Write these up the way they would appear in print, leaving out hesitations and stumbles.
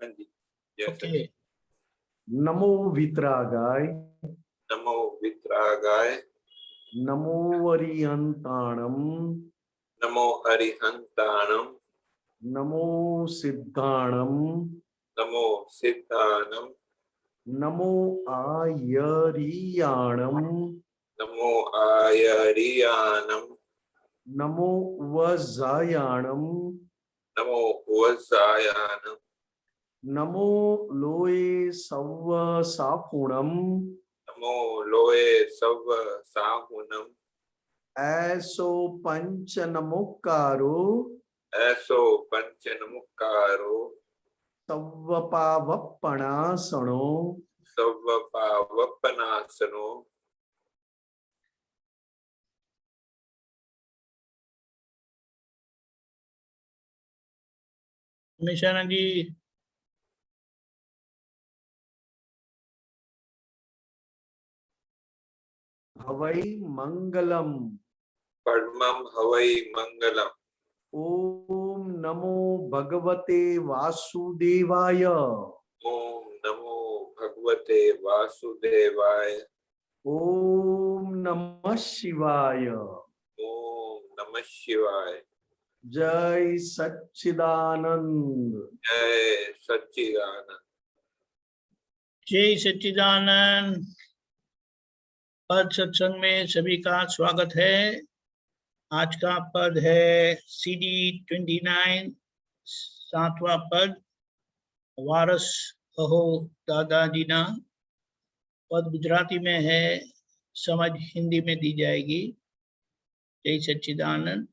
हाँ जी, जैसे ओके। नमो वितरागाय, नमो वितरागाय, नमो वरियंताणम, नमो अरिहंताणम, नमो सिद्धाणम, नमो सिद्धानम, नमो आयरियाणम, नमो आयरियानम, नमो वजायाणम, नमो वत्सायानम, नमो लोए सव्व सापुणम, नमो लोए सव साहुनम, ऐसो पंच नमोकारो, ऐसो पंच नमुकारो, सव्व पावपणासणो, सव पावपनासनो, निशाना जी। हवै मंगलम, परमं हवै मंगलम, ओम नमो भगवते वासुदेवाय, ओम नमो भगवते वासुदेवाय, ओम नमः शिवाय, ओम नमः शिवाय। जय सच्चिदानंद। जय सच्चिदानंद। जय सच्चिदानंद। पद सत्संग में सभी का स्वागत है। आज का पद है CD 29, 7वां पद, वारस कहो दादाजी ना। पद गुजराती में है, समझ हिंदी में दी जाएगी। जय सच्चिदानंद।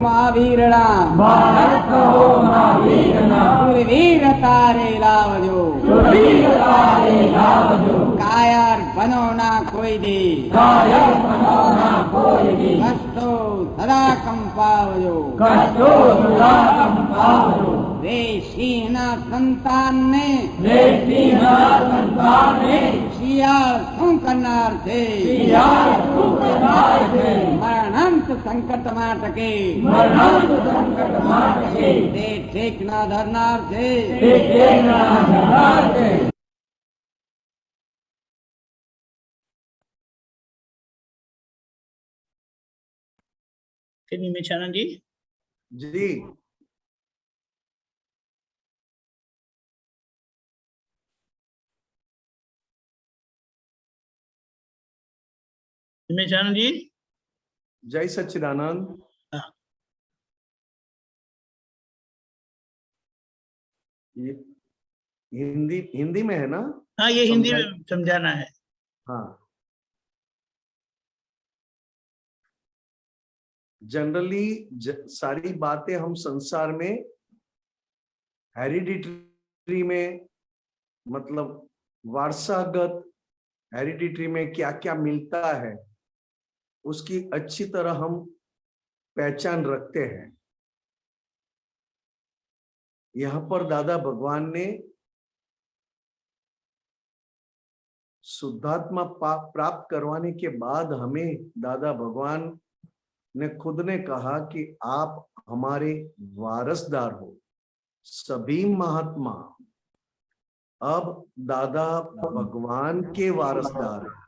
महावीरणा भारत कहो महावीरणा, शूरवीर तारे लावजो, शूरवीर तारे लावजो, कायर बनो ना कोई दी, कायर बनो ना कोई दी, कष्टो सदा कंपावजो, कष्टो सदा कंपावजो। वे सिंहना संतान ने, वे सिंहना संतान ने, शियाल શું કરનાર છે, શિયાળ શું કરનાર છે, મરણાંત સંકટમાં ટકે, મરણાંત સંકટમાં ટકે, તે ઠેક ના ધરનાર છે, તે ઠેક ના ધરનાર છે। निशाना जी। जी निशाना जी। जय सच्चिदानंद। हाँ। ये हिंदी हिंदी में है ना? हाँ, ये हिंदी समझाइए। में समझाना है। हाँ, जनरली सारी बातें हम संसार में हेरिडिटरी में, मतलब वारसागत हेरिडिटरी में क्या क्या मिलता है उसकी अच्छी तरह हम पहचान रखते हैं। यहाँ पर दादा भगवान ने शुद्धात्मा प्राप्त करवाने के बाद हमें दादा भगवान ने खुद ने कहा कि आप हमारे वारसदार हो। सभी महात्मा अब दादा भगवान के वारसदार हैं।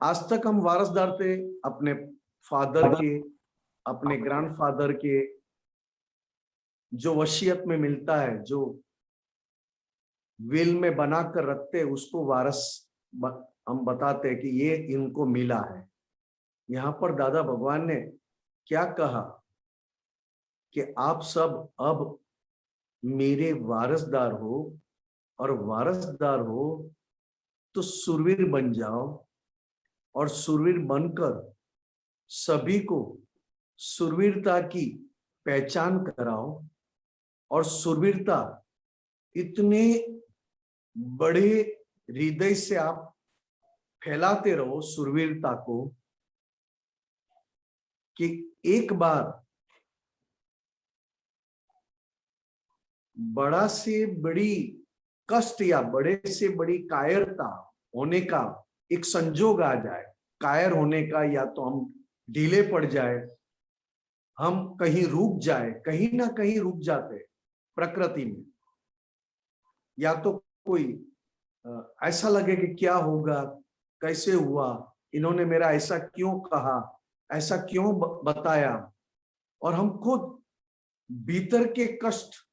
आज तक हम वारसदार थे अपने फादर के, अपने ग्रैंडफादर के, जो वसीयत में मिलता है, जो विल में बनाकर रखते हैं, उसको वारस हम बताते हैं कि ये इनको मिला है। यहाँ पर दादा भगवान ने क्या कहा कि आप सब अब मेरे वारसदार हो, और वारसदार हो तो सुरवीर बन जाओ, और सुरवीर बनकर सभी को सुरवीरता की पहचान कराओ, और सुरवीरता इतने बड़े हृदय से आप फैलाते रहो सुरवीरता को, कि एक बार बड़ा से बड़ी कष्ट या बड़े से बड़ी कायरता होने का एक संजोग आ जाए, कायर होने का, या तो हम ढीले पड़ जाए, हम कहीं रुक जाए, कहीं ना कहीं रुक जाते प्रकृति में, या तो कोई ऐसा लगे कि क्या होगा, कैसे हुआ, इन्होंने मेरा ऐसा क्यों कहा, ऐसा क्यों बताया, और हम खुद भीतर के कष्ट,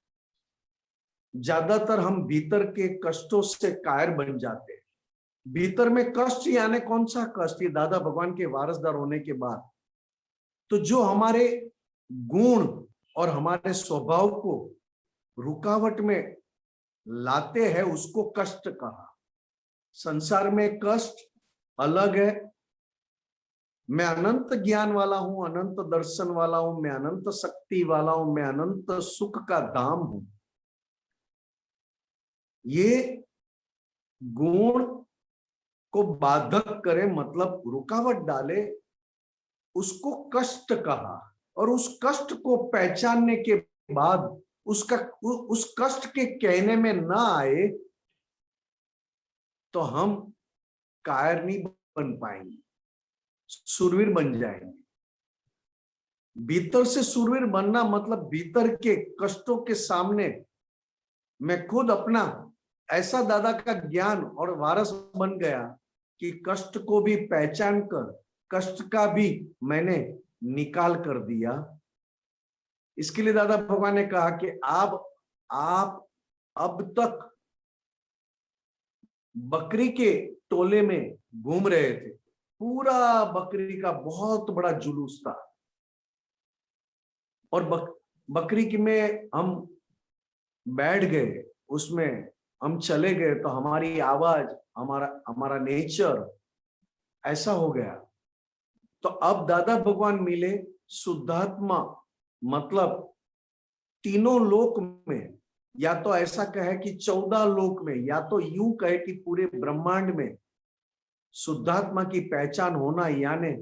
ज्यादातर हम भीतर के कष्टों से कायर बन जाते हैं। भीतर में कष्ट यानी कौन सा कष्ट? ये दादा भगवान के वारसदार होने के बाद तो जो हमारे गुण और हमारे स्वभाव को रुकावट में लाते हैं उसको कष्ट कहा। संसार में कष्ट अलग है। मैं अनंत ज्ञान वाला हूं, अनंत दर्शन वाला हूं, मैं अनंत शक्ति वाला हूं, मैं अनंत सुख का धाम हूं। ये गुण को बाधक करे, मतलब रुकावट डाले, उसको कष्ट कहा। और उस कष्ट को पहचानने के बाद उस कष्ट के कहने में ना आए तो हम कायर नहीं बन पाएंगे, शूरवीर बन जाएंगे। भीतर से शूरवीर बनना मतलब भीतर के कष्टों के सामने मैं खुद अपना ऐसा दादा का ज्ञान और वारस बन गया कि कष्ट को भी पहचान कर कष्ट का भी मैंने निकाल कर दिया। इसके लिए दादा भगवान ने कहा कि आप अब तक बकरी के टोले में घूम रहे थे, पूरा बकरी का बहुत बड़ा जुलूस था, और बकरी की में हम बैठ गए, उसमें हम चले गए, तो हमारी आवाज, हमारा नेचर ऐसा हो गया। तो अब दादा भगवान मिले शुद्धात्मा, मतलब तीनों लोक में, या तो ऐसा कहे कि 14 लोक में, या तो यूं कहे कि पूरे ब्रह्मांड में शुद्धात्मा की पहचान होना, यानी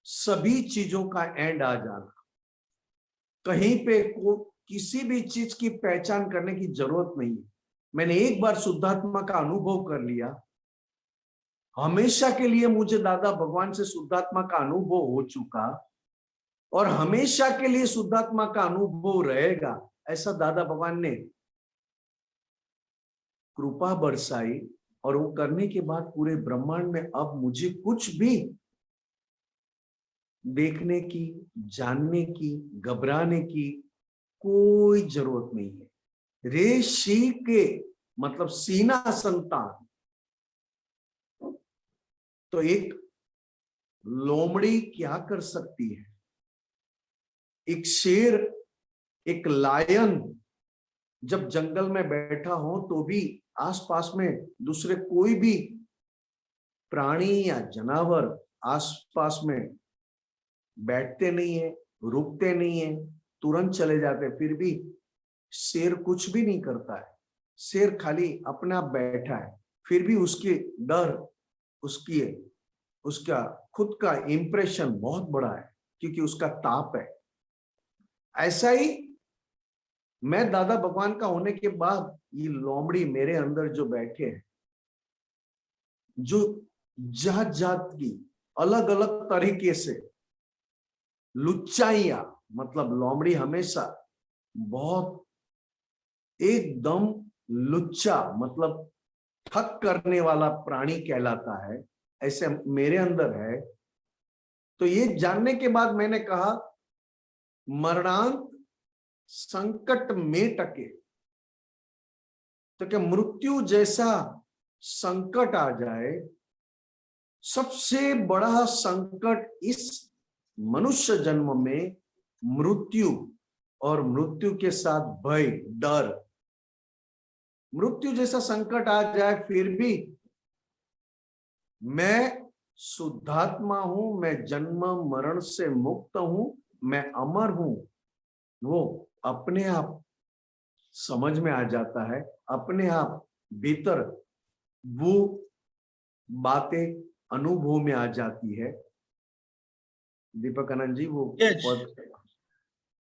सभी चीजों का एंड आ जाना। कहीं पे किसी भी चीज की पहचान करने की जरूरत नहीं है। मैंने एक बार शुद्धात्मा का अनुभव कर लिया, हमेशा के लिए मुझे दादा भगवान से शुद्धात्मा का अनुभव हो चुका, और हमेशा के लिए शुद्धात्मा का अनुभव रहेगा, ऐसा दादा भगवान ने कृपा बरसाई। और वो करने के बाद पूरे ब्रह्मांड में अब मुझे कुछ भी देखने की, जानने की, घबराने की कोई जरूरत नहीं है। ऋषि के मतलब सीना संतान, तो एक लोमड़ी क्या कर सकती है, एक शेर, एक लायन जब जंगल में बैठा हो तो भी आसपास में दूसरे कोई भी प्राणी या जानवर आसपास में बैठते नहीं है, रुकते नहीं है, तुरंत चले जाते, फिर भी शेर कुछ भी नहीं करता है। शेर खाली अपना बैठा है, फिर भी उसके डर, उसका खुद का इंप्रेशन बहुत बड़ा है, क्योंकि उसका ताप है। ऐसा ही मैं दादा भगवान का होने के बाद ये लोमड़ी मेरे अंदर जो बैठे हैं, जो जात जात की अलग अलग तरीके से लुच्चाइयां, मतलब लोमड़ी हमेशा बहुत एकदम लुच्चा, मतलब ठग करने वाला प्राणी कहलाता है, ऐसे मेरे अंदर है। तो ये जानने के बाद मैंने कहा, मरणांत संकट में टके, तो क्या मृत्यु जैसा संकट आ जाए, सबसे बड़ा संकट इस मनुष्य जन्म में मृत्यु, और मृत्यु के साथ भय, डर, मृत्यु जैसा संकट आ जाए, फिर भी मैं शुद्धात्मा हूं, मैं जन्म मरण से मुक्त हूं, मैं अमर हूं, वो अपने आप समझ में आ जाता है, अपने आप भीतर वो बातें अनुभव में आ जाती है। दीपक आनंद जी वो Yes. पद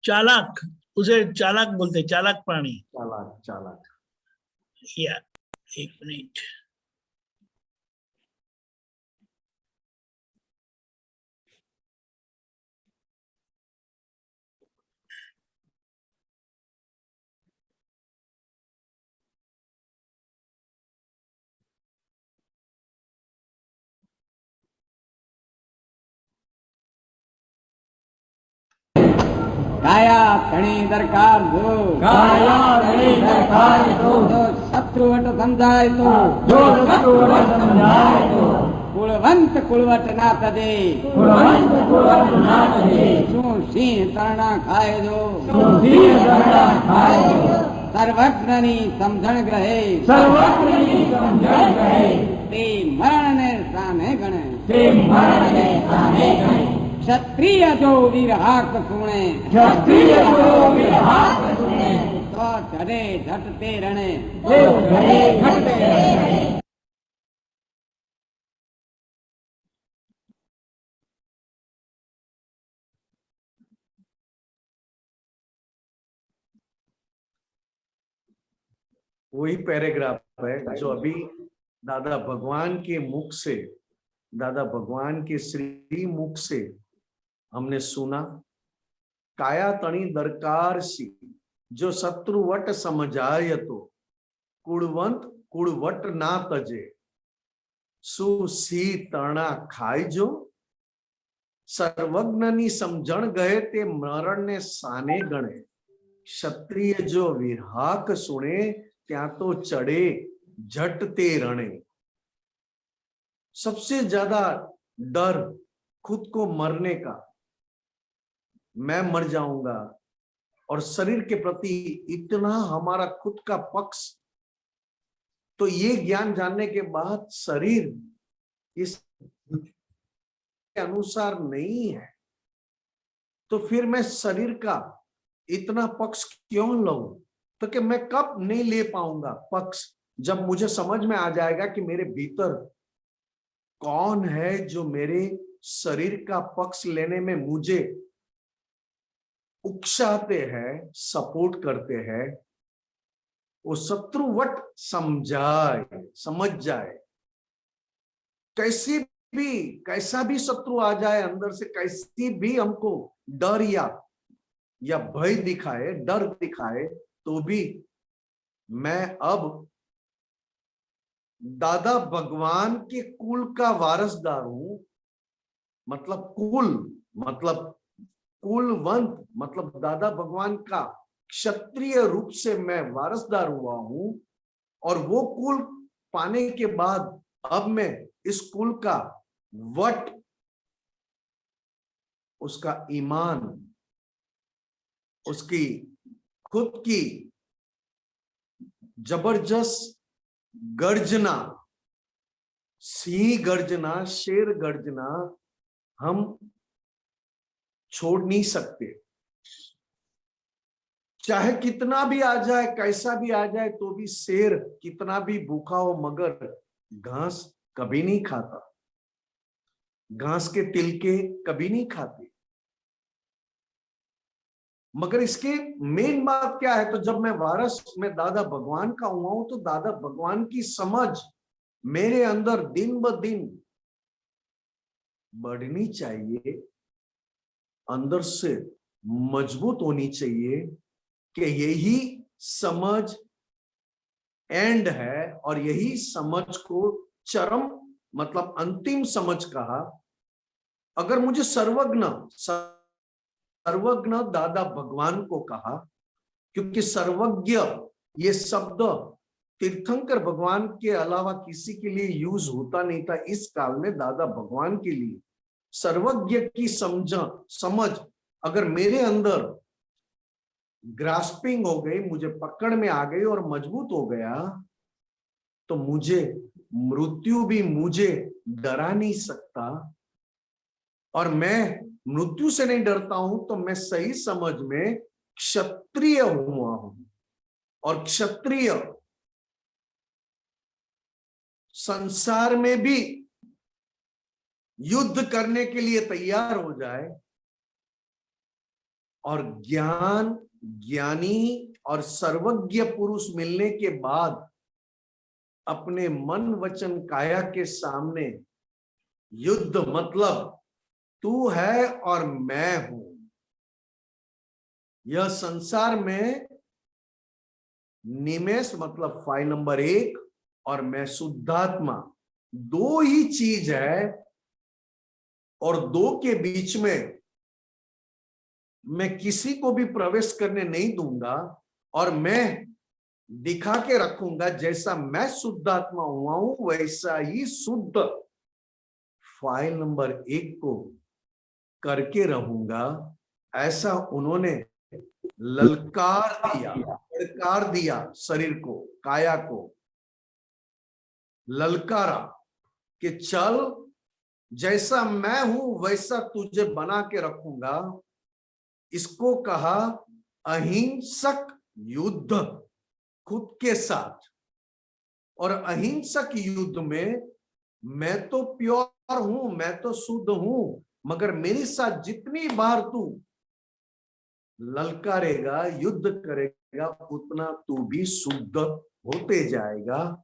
चालाक, उसे चालाक बोलते हैं, चालाक प्राणी। चालाक चालाक। या एक मिनट, काया धनी दरकार दो, काया धनी दरकार दो, जो शत्रुवट समझाए तो, जो शत्रुवट समझाए तो, कुलवंत कुलवट ना तजे, कुलवंत कुलवट ना तजे, शू सिंह तरणा खाए जो, सिंह तरणा खाए जो, सर्वज्ञनी समझण ग्रहे, सर्वज्ञनी समझण ग्रहे, ते मरण ने साने गणे, ते मरण ने साने गणे, क्षत्रिय जो वीर हाक सुने, क्षत्रिय जो वीर हाक सुने, तो डरे झटते रणे, तो डरे घटते रहे। वही पैराग्राफ है जो अभी दादा भगवान के मुख से, दादा भगवान के श्री मुख से हमने सुना। काया तणी दरकार सी, जो शत्रुवट समझाय तो, कुड़वंत कुड़वट ना तजे, सु सी तरणा खाय जो, सर्वज्ञनी समझण गए ते मरण ने साने गणे, क्षत्रिय जो विरहाक सुने त्या तो चढ़े झटते रणे। सबसे ज्यादा डर खुद को मरने का, मैं मर जाऊंगा, और शरीर के प्रति इतना हमारा खुद का पक्ष, तो ये ज्ञान जानने के बाद शरीर इस अनुसार नहीं है, तो फिर मैं शरीर का इतना पक्ष क्यों लऊं? तो कि मैं कब नहीं ले पाऊंगा पक्ष, जब मुझे समझ में आ जाएगा कि मेरे भीतर कौन है जो मेरे शरीर का पक्ष लेने में मुझे उकसाते हैं, सपोर्ट करते हैं। वो शत्रुवट समझ जाए, कैसा भी शत्रु आ जाए अंदर से, कैसी भी हमको डर या भय दिखाए, डर दिखाए, तो भी मैं अब दादा भगवान के कुल का वारसदार हूं। मतलब कुलवंत, मतलब दादा भगवान का क्षत्रिय रूप से मैं वारसदार हुआ हूं, और वो कुल पाने के बाद अब मैं इस कुल का वट, उसका ईमान, उसकी खुद की जबरदस्त गर्जना, सिंह गर्जना, शेर गर्जना हम छोड़ नहीं सकते। चाहे कितना भी आ जाए, कैसा भी आ जाए, तो भी शेर कितना भी भूखा हो, मगर घास कभी नहीं खाता, घास के तिलके कभी नहीं खाते। मगर इसके मेन बात क्या है, तो जब मैं वारस में दादा भगवान का हुआ हूं, तो दादा भगवान की समझ मेरे अंदर दिन ब दिन बढ़नी चाहिए, अंदर से मजबूत होनी चाहिए कि यही समझ एंड है, और यही समझ को चरम, मतलब अंतिम समझ कहा। अगर मुझे सर्वज्ञ दादा भगवान को कहा, क्योंकि सर्वज्ञ ये शब्द तीर्थंकर भगवान के अलावा किसी के लिए यूज होता नहीं था इस काल में। दादा भगवान के लिए सर्वज्ञ की समझ अगर मेरे अंदर ग्रास्पिंग हो गई, मुझे पकड़ में आ गई और मजबूत हो गया, तो मुझे मृत्यु भी मुझे डरा नहीं सकता। और मैं मृत्यु से नहीं डरता हूं, तो मैं सही समझ में क्षत्रिय हुआ हूं, और क्षत्रिय संसार में भी युद्ध करने के लिए तैयार हो जाए और ज्ञान, ज्ञानी और सर्वज्ञ पुरुष मिलने के बाद अपने मन वचन काया के सामने युद्ध मतलब तू है और मैं हूं। यह संसार में निमेष मतलब फाइल नंबर 1 और मैं शुद्धात्मा, दो ही चीज है और दो के बीच में मैं किसी को भी प्रवेश करने नहीं दूंगा और मैं दिखा के रखूंगा जैसा मैं शुद्धात्मा हुआ हूं वैसा ही शुद्ध फाइल नंबर 1 को करके रहूंगा। ऐसा उन्होंने ललकार दिया शरीर को, काया को ललकारा कि चल जैसा मैं हूं वैसा तुझे बना के रखूंगा। इसको कहा अहिंसक युद्ध खुद के साथ। और अहिंसक युद्ध में मैं तो प्योर हूं, मैं तो शुद्ध हूं, मगर मेरे साथ जितनी बार तू ललकारेगा, युद्ध करेगा, उतना तू भी शुद्ध होते जाएगा।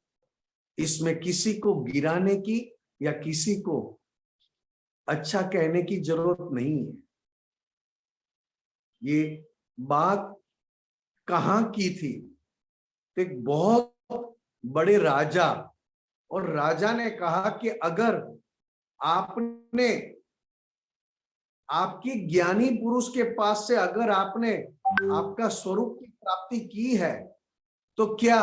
इसमें किसी को गिराने की या किसी को अच्छा कहने की जरूरत नहीं है। ये बात कहां की थी? एक बहुत बड़े राजा, और राजा ने कहा कि अगर आपने आपकी ज्ञानी पुरुष के पास से अगर आपने आपका स्वरूप की प्राप्ति की है तो क्या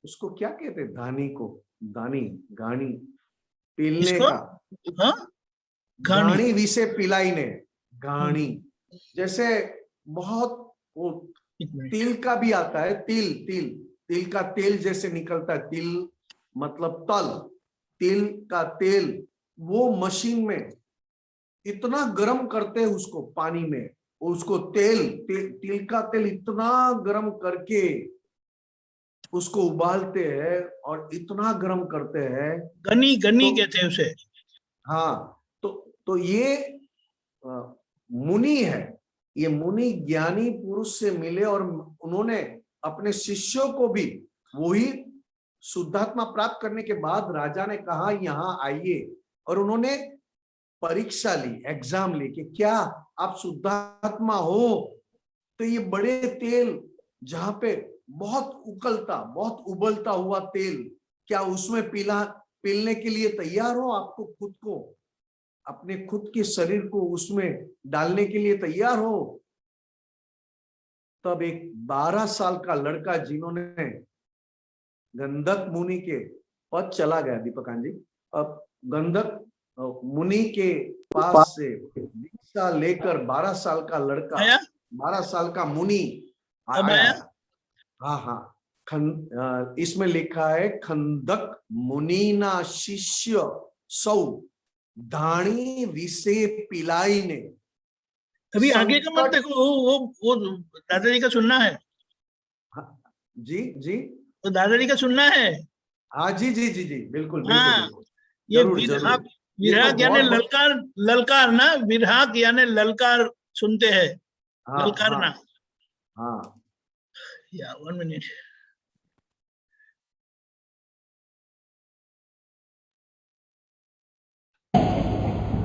उसको क्या कहते? दानी को, दानी, गानी, पीलने इसको? का। हाँ, गानी। गानी विषे पिलाई ने, गानी। जैसे बहुत वो एक मिनट। तिल का भी आता है, तिल, तिल, तिल का तेल जैसे निकलता है, तिल मतलब तल, तिल का तेल वो मशीन में इतना गर्म करते हैं उसको पानी में, उसको तिल का तेल इतना गर्म करके उसको उबालते हैं और इतना गर्म करते हैं। गनी, गनी तो कहते हैं उसे। हाँ, तो ये मुनि है, ये मुनि ज्ञानी पुरुष से मिले और उन्होंने अपने शिष्यों को भी वही शुद्धात्मा प्राप्त करने के बाद राजा ने कहा यहाँ आइए, और उन्होंने परीक्षा ली, एग्जाम ली कि क्या आप शुद्धात्मा हो? तो ये बड़े तेल जहां पे बहुत उबलता हुआ तेल, क्या उसमें पीलने के लिए तैयार हो? आपको खुद को, अपने खुद के शरीर को उसमें डालने के लिए तैयार हो? तब एक 12 साल का लड़का जिन्होंने गंधक मुनि के पद चला गया, दीपकान जी, अब गंधक मुनि के पास से दीक्षा लेकर 12 साल का लड़का, आया? 12 साल का मुनि अब आया। आया? हाँ हाँ, इसमें लिखा है खंदक मुनि ना शिष्य सौ धाणी विषे पिलाई ने। अभी आगे का मत संकट, देखो, वो दादाजी का सुनना है। जी जी, वो दादाजी का सुनना है। हाँ जी जी जी जी, बिल्कुल बिल्कुल हाँ, बिल्कुल, ये जरूर विरहाक, जरूर। ये तो विरहाक यानी बहुत ललकार, ललकार ना, विरहाक यानी ललकार सुनते हैं, हाँ ललकारना। हाँ हाँ, या 1 मिनट।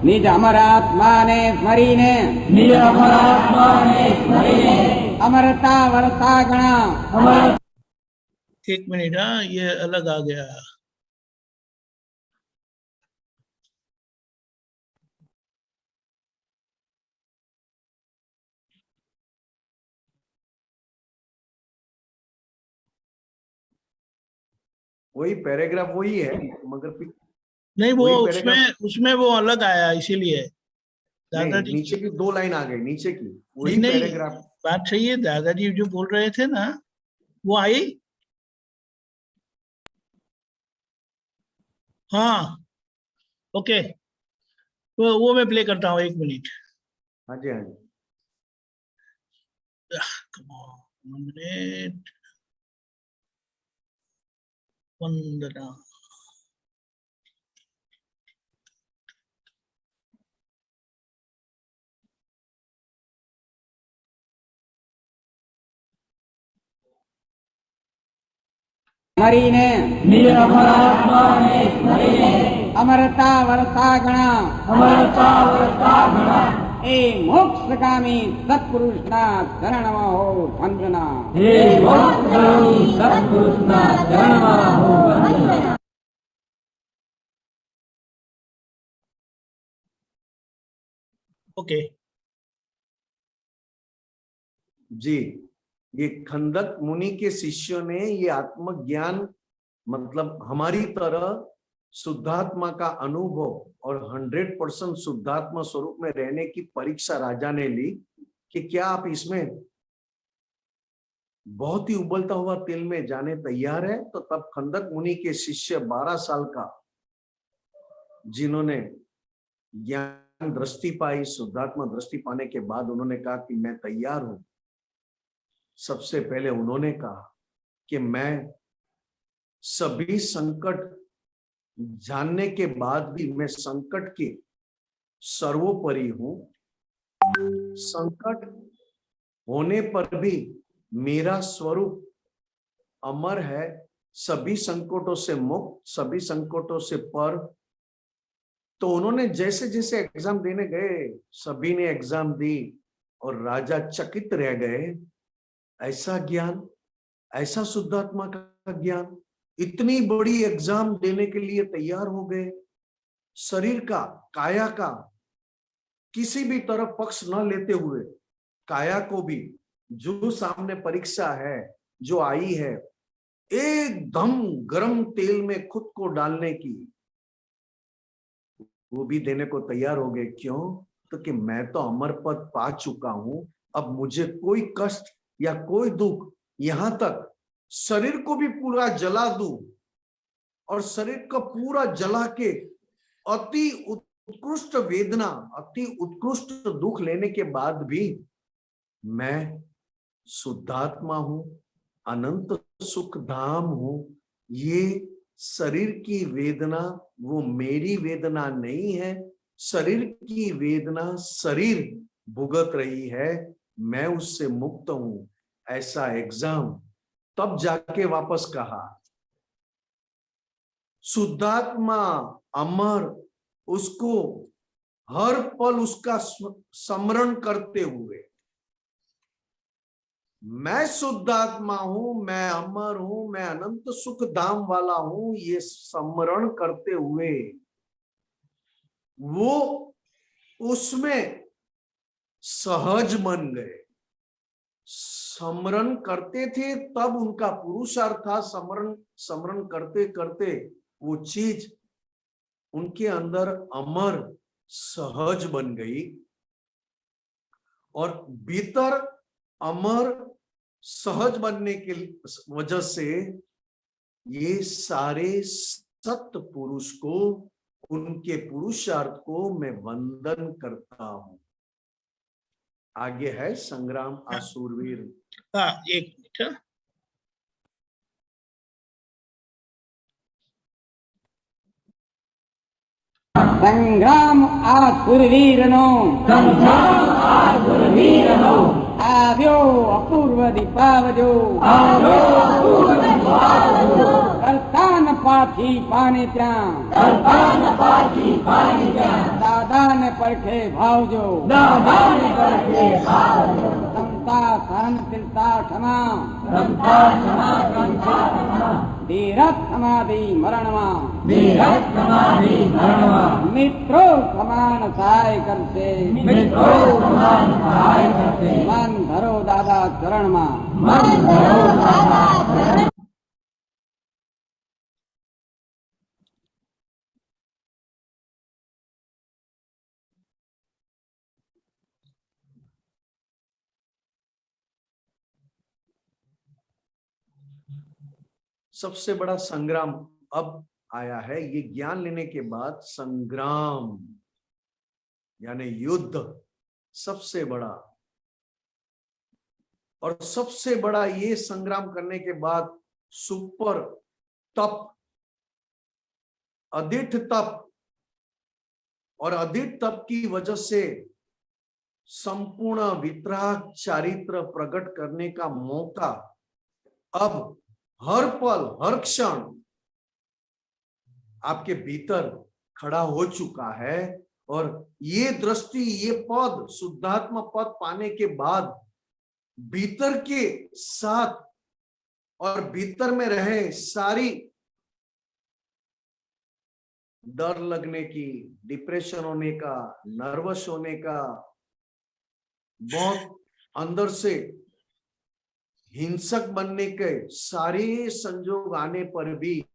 निज अमरात्मा ने स्मरीने, निज अमरात्मा ने स्मरीने, अमरता वर्षा गणा, अमर 1 मिनट, हाँ, ये अलग आ गया। वही पैराग्राफ वही है, मगर नहीं, वो वही उसमें पैराग्राफ उसमें वो अलग आया, इसीलिए नहीं, दादाजी नीचे की। की 2 लाइन आ गई, नीचे की नहीं वही नहीं, पैराग्राफ। बात सही है, दादाजी जो बोल रहे थे ना वो आई। हाँ, ओके, वो मैं प्ले करता हूँ, 1 मिनट। हाँ जी हाँ जी, Come on, 1 minute. वंदना। मरीने निज अमरात्मा ने मरीने अमरता वर्ता गणा अमरता वर्ता गणा ए मोक्षगामी सत्पुरुषना ચરણમાં હો વંદના हे मोक्षगामी सत्पुरुषना चरणમાં हो वंदना। ओके जी, ये खंदक मुनि के शिष्यों ने ये आत्मज्ञान मतलब हमारी तरह शुद्धात्मा का अनुभव और 100% शुद्धात्मा स्वरूप में रहने की परीक्षा राजा ने ली कि क्या आप इसमें बहुत ही उबलता हुआ तेल में जाने तैयार है। तो तब खंदक मुनि के शिष्य 12 साल का जिन्होंने ज्ञान दृष्टि पाई, शुद्धात्मा दृष्टि पाने के बाद उन्होंने कहा कि मैं तैयार हूं। सबसे पहले उन्होंने कहा कि मैं सभी संकट जानने के बाद भी मैं संकट के सर्वोपरि हूं। संकट होने पर भी मेरा स्वरूप अमर है, सभी संकटों से मुक्त, सभी संकटों से पर। तो उन्होंने जैसे जैसे एग्जाम देने गए, सभी ने एग्जाम दी और राजा चकित रह गए। ऐसा ज्ञान, ऐसा शुद्धात्मा का ज्ञान, इतनी बड़ी एग्जाम देने के लिए तैयार हो गए। शरीर का, काया का किसी भी तरफ पक्ष न लेते हुए, काया को भी जो सामने परीक्षा है जो आई है, एकदम गर्म तेल में खुद को डालने की, वो भी देने को तैयार हो गए। क्यों? तो कि मैं तो अमर पद पा चुका हूं, अब मुझे कोई कष्ट या कोई दुख, यहां तक शरीर को भी पूरा जला दूं और शरीर को पूरा जला के अति उत्कृष्ट वेदना, अति उत्कृष्ट दुख लेने के बाद भी मैं शुद्धात्मा हूं, अनंत सुख धाम हूं। ये शरीर की वेदना वो मेरी वेदना नहीं है, शरीर की वेदना शरीर भुगत रही है, मैं उससे मुक्त हूं। ऐसा एग्जाम तब जाके वापस कहा। शुद्धात्मा अमर, उसको हर पल उसका स्मरण करते हुए, मैं शुद्धात्मा हूं, मैं अमर हूं, मैं अनंत सुख धाम वाला हूं, ये स्मरण करते हुए वो उसमें सहज बन गए। स्मरण करते थे तब उनका पुरुषार्थ था। स्मरण करते करते वो चीज उनके अंदर अमर सहज बन गई और भीतर अमर सहज बनने के वजह से ये सारे सत्य पुरुष को, उनके पुरुषार्थ को मैं वंदन करता हूं। आगे है संग्राम आसुरवीर। हाँ, एक मिनट। સંગ્રામ આ સુરવીરનો संग्राम आ सुरवीरनो આવ્યો અપૂર્વ દીપાવજો આવ્યો અપૂર્વ દીપાવજો કરતાન પાછી પાને ત્યાં કરતાન પાછી પાણી ત્યાં દાદાને પડખે ભાવજો દાદાને પડખે ભાવજો સમતા સહનશીલતા ક્ષમા રમતા ક્ષમા રમતા ક્ષમા ધીરજ સમાધિ મરણમાં ધીરજ સમાધિ મરણમાં મિત્રો સમાન સહાય કરશે મિત્રો સમાન સહાય કરશે મન ધરો દાદા ચરણમાં મન ધરો દાદા ચરણ सबसे बड़ा संग्राम अब आया है। ये ज्ञान लेने के बाद संग्राम यानी युद्ध सबसे बड़ा, और सबसे बड़ा ये संग्राम करने के बाद सुपर तप, अदिठ तप, और अदिठ तप की वजह से संपूर्ण वितराग चारित्र प्रकट करने का मौका अब हर पल हर क्षण आपके भीतर खड़ा हो चुका है। और ये दृष्टि, ये पद, शुद्धात्मा पद पाने के बाद भीतर के साथ और भीतर में रहे सारी डर लगने की, डिप्रेशन होने का, नर्वस होने का, बहुत अंदर से हिंसक बनने के सारे संजोग आने पर भी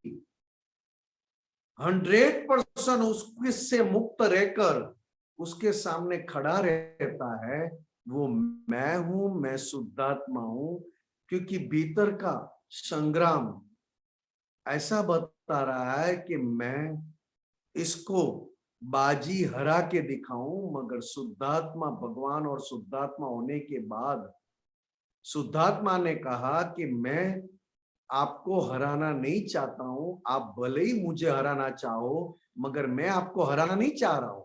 100% उससे मुक्त रहकर उसके सामने खड़ा रहता है। वो मैं हूं, मैं शुद्धात्मा हूं, क्योंकि भीतर का संग्राम ऐसा बता रहा है कि मैं इसको बाजी हरा के दिखाऊं। मगर शुद्धात्मा भगवान और शुद्धात्मा होने के बाद शुद्धात्मा ने कहा कि मैं आपको हराना नहीं चाहता हूं। आप भले ही मुझे हराना चाहो, मगर मैं आपको हराना नहीं चाह रहा हूं।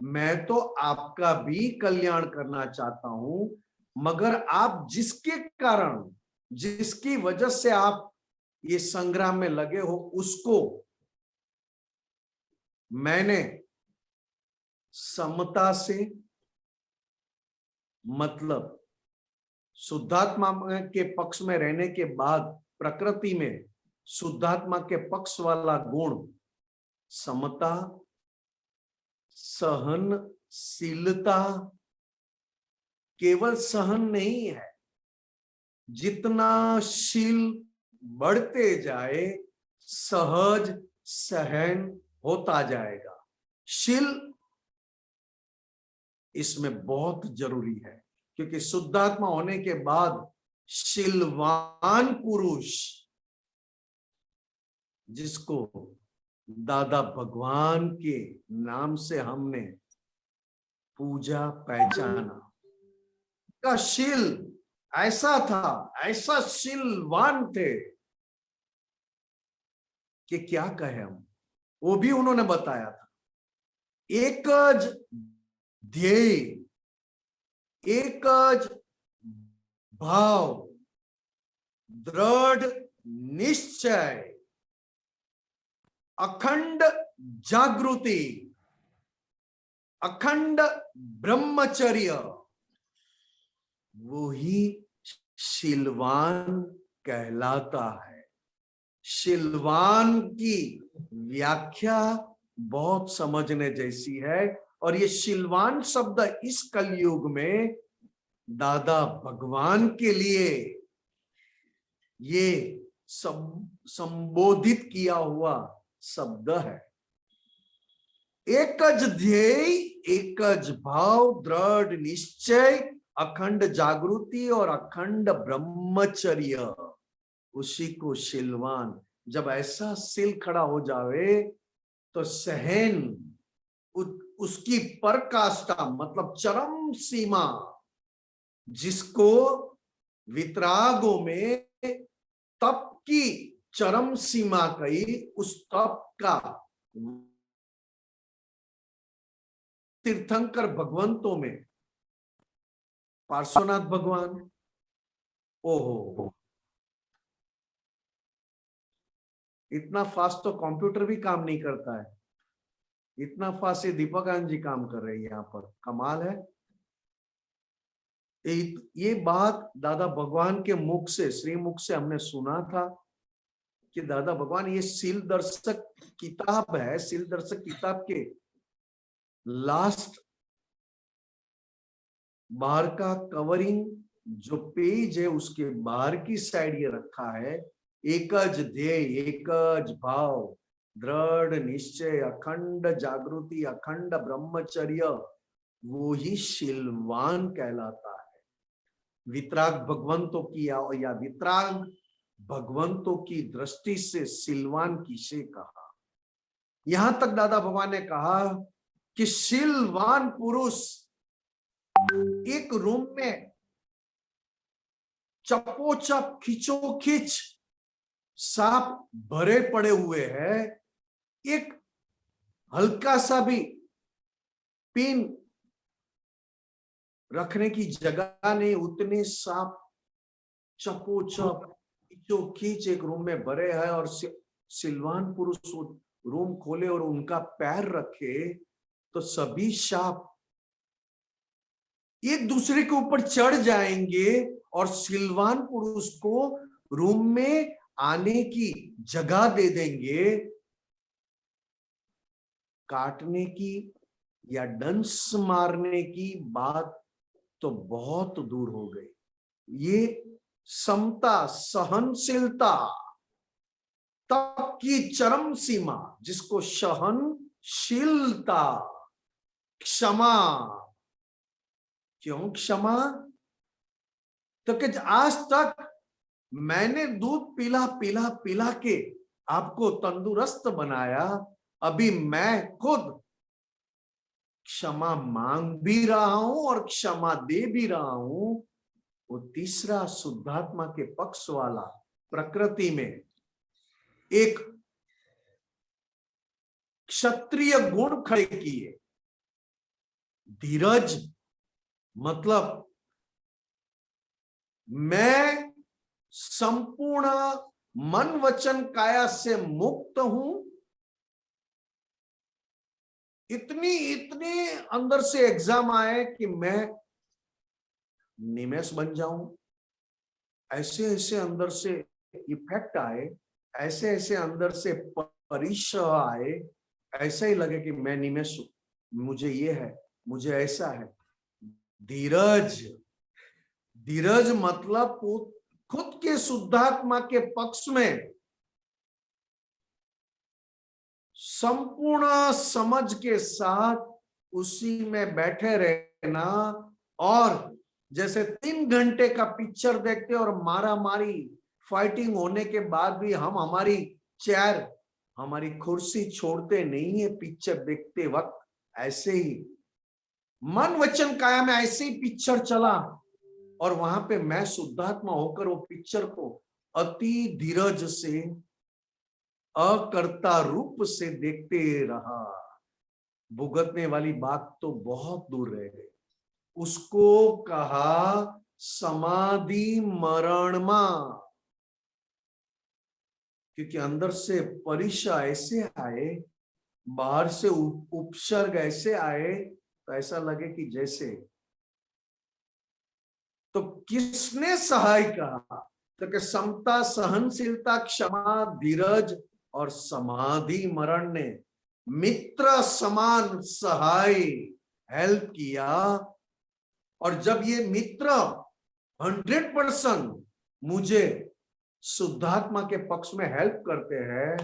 मैं तो आपका भी कल्याण करना चाहता हूं। मगर आप जिसके कारण, जिसकी वजह से आप ये संग्राम में लगे हो, उसको मैंने समता से, मतलब शुद्धात्मा के पक्ष में रहने के बाद प्रकृति में शुद्धात्मा के पक्ष वाला गुण समता, सहनशीलता, केवल सहन नहीं है, जितना शील बढ़ते जाए सहज सहन होता जाएगा। शील इसमें बहुत जरूरी है, क्योंकि शुद्धात्मा होने के बाद शीलवान पुरुष, जिसको दादा भगवान के नाम से हमने पूजा पहचाना, का शील ऐसा था, ऐसा शीलवान थे कि क्या कहे हम। वो भी उन्होंने बताया था, एकज ध्येय, एकज भाव, दृढ़ निश्चय, अखंड जागृति, अखंड ब्रह्मचर्य, वो ही शीलवान कहलाता है। शीलवान की व्याख्या बहुत समझने जैसी है। और ये शीलवान शब्द इस कलयुग में दादा भगवान के लिए ये संबोधित किया हुआ शब्द है। एकज ध्येय, एकज भाव, दृढ़ निश्चय, अखंड जागृति और अखंड ब्रह्मचर्य, उसी को शीलवान। जब ऐसा शील खड़ा हो जावे तो सहन, उसकी पराकाष्ठा, मतलब चरम सीमा, जिसको वितरागों में तप की चरम सीमा कही, उस तप का तीर्थंकर भगवंतों में पार्श्वनाथ भगवान, ओहो, इतना फास्ट तो कंप्यूटर भी काम नहीं करता है, इतना फास्ट ये दीपक आनंद जी काम कर रहे हैं यहाँ पर, कमाल है। ये बात दादा भगवान के मुख से, श्री मुख से हमने सुना था कि दादा भगवान, ये शील दर्शक किताब है, शील दर्शक किताब के लास्ट बाहर का कवरिंग जो पेज है, उसके बाहर की साइड ये रखा है, एकज ध्येय, एकज भाव, दृढ़ निश्चय, अखंड जागृति, अखंड ब्रह्मचर्य, वो ही शीलवान कहलाता है। वितराग भगवंतों की या वितराग भगवंतों की दृष्टि से शीलवान किसे कहा। यहां तक दादा भगवान ने कहा कि शीलवान पुरुष एक रूम में चपोचप खिंचोखिंच सांप भरे पड़े हुए हैं, एक हल्का सा भी पिन रखने की जगह नहीं, उतने सांप चपोचप खींच एक रूम में भरे है और सिलवान पुरुष रूम खोले और उनका पैर रखे तो सभी शाप एक दूसरे के ऊपर चढ़ जाएंगे और सिलवान पुरुष को रूम में आने की जगह दे देंगे। काटने की या डंस मारने की बात तो बहुत दूर हो गई। ये समता, सहनशीलता तब की चरम सीमा, जिसको सहनशीलता, क्षमा। क्यों क्षमा? तो कि आज तक मैंने दूध पिला पिला पिला के आपको तंदुरुस्त बनाया, अभी मैं खुद क्षमा मांग भी रहा हूं और क्षमा दे भी रहा हूं। वो तीसरा शुद्धात्मा के पक्ष वाला प्रकृति में एक क्षत्रिय गुण खड़े किए। धीरज मतलब मैं संपूर्ण मन वचन काया से मुक्त हूं। इतने अंदर से एग्जाम आए कि मैं निमेश बन जाऊं। ऐसे ऐसे अंदर से इफेक्ट आए, ऐसे ऐसे अंदर से परिचय आए, ऐसा ही लगे कि मैं निमेश हूं, मुझे ये है, मुझे ऐसा है। धीरज, धीरज मतलब खुद के शुद्धात्मा के पक्ष में संपूर्ण समझ के साथ उसी में बैठे रहना। और जैसे 3 घंटे का पिक्चर देखते और मारा मारी फाइटिंग होने के बाद भी हम हमारी चेयर, हमारी कुर्सी छोड़ते नहीं है पिक्चर देखते वक्त। ऐसे ही मन वचन काया में ऐसे ही पिक्चर चला और वहां पे मैं शुद्धात्मा होकर वो पिक्चर को अति धीरज से, अकर्ता रूप से देखते रहा। भुगतने वाली बात तो बहुत दूर रह गई। उसको कहा समाधि मरणमा, क्योंकि अंदर से परिचय ऐसे आए, बाहर से उपसर्ग ऐसे आए, तो ऐसा लगे कि जैसे। तो किसने सहाय कहा? तो कि समता, सहनशीलता, क्षमा, धीरज और समाधि मरण ने मित्र समान सहाय हेल्प किया। और जब ये मित्र 100% मुझे शुद्धात्मा के पक्ष में हेल्प करते हैं,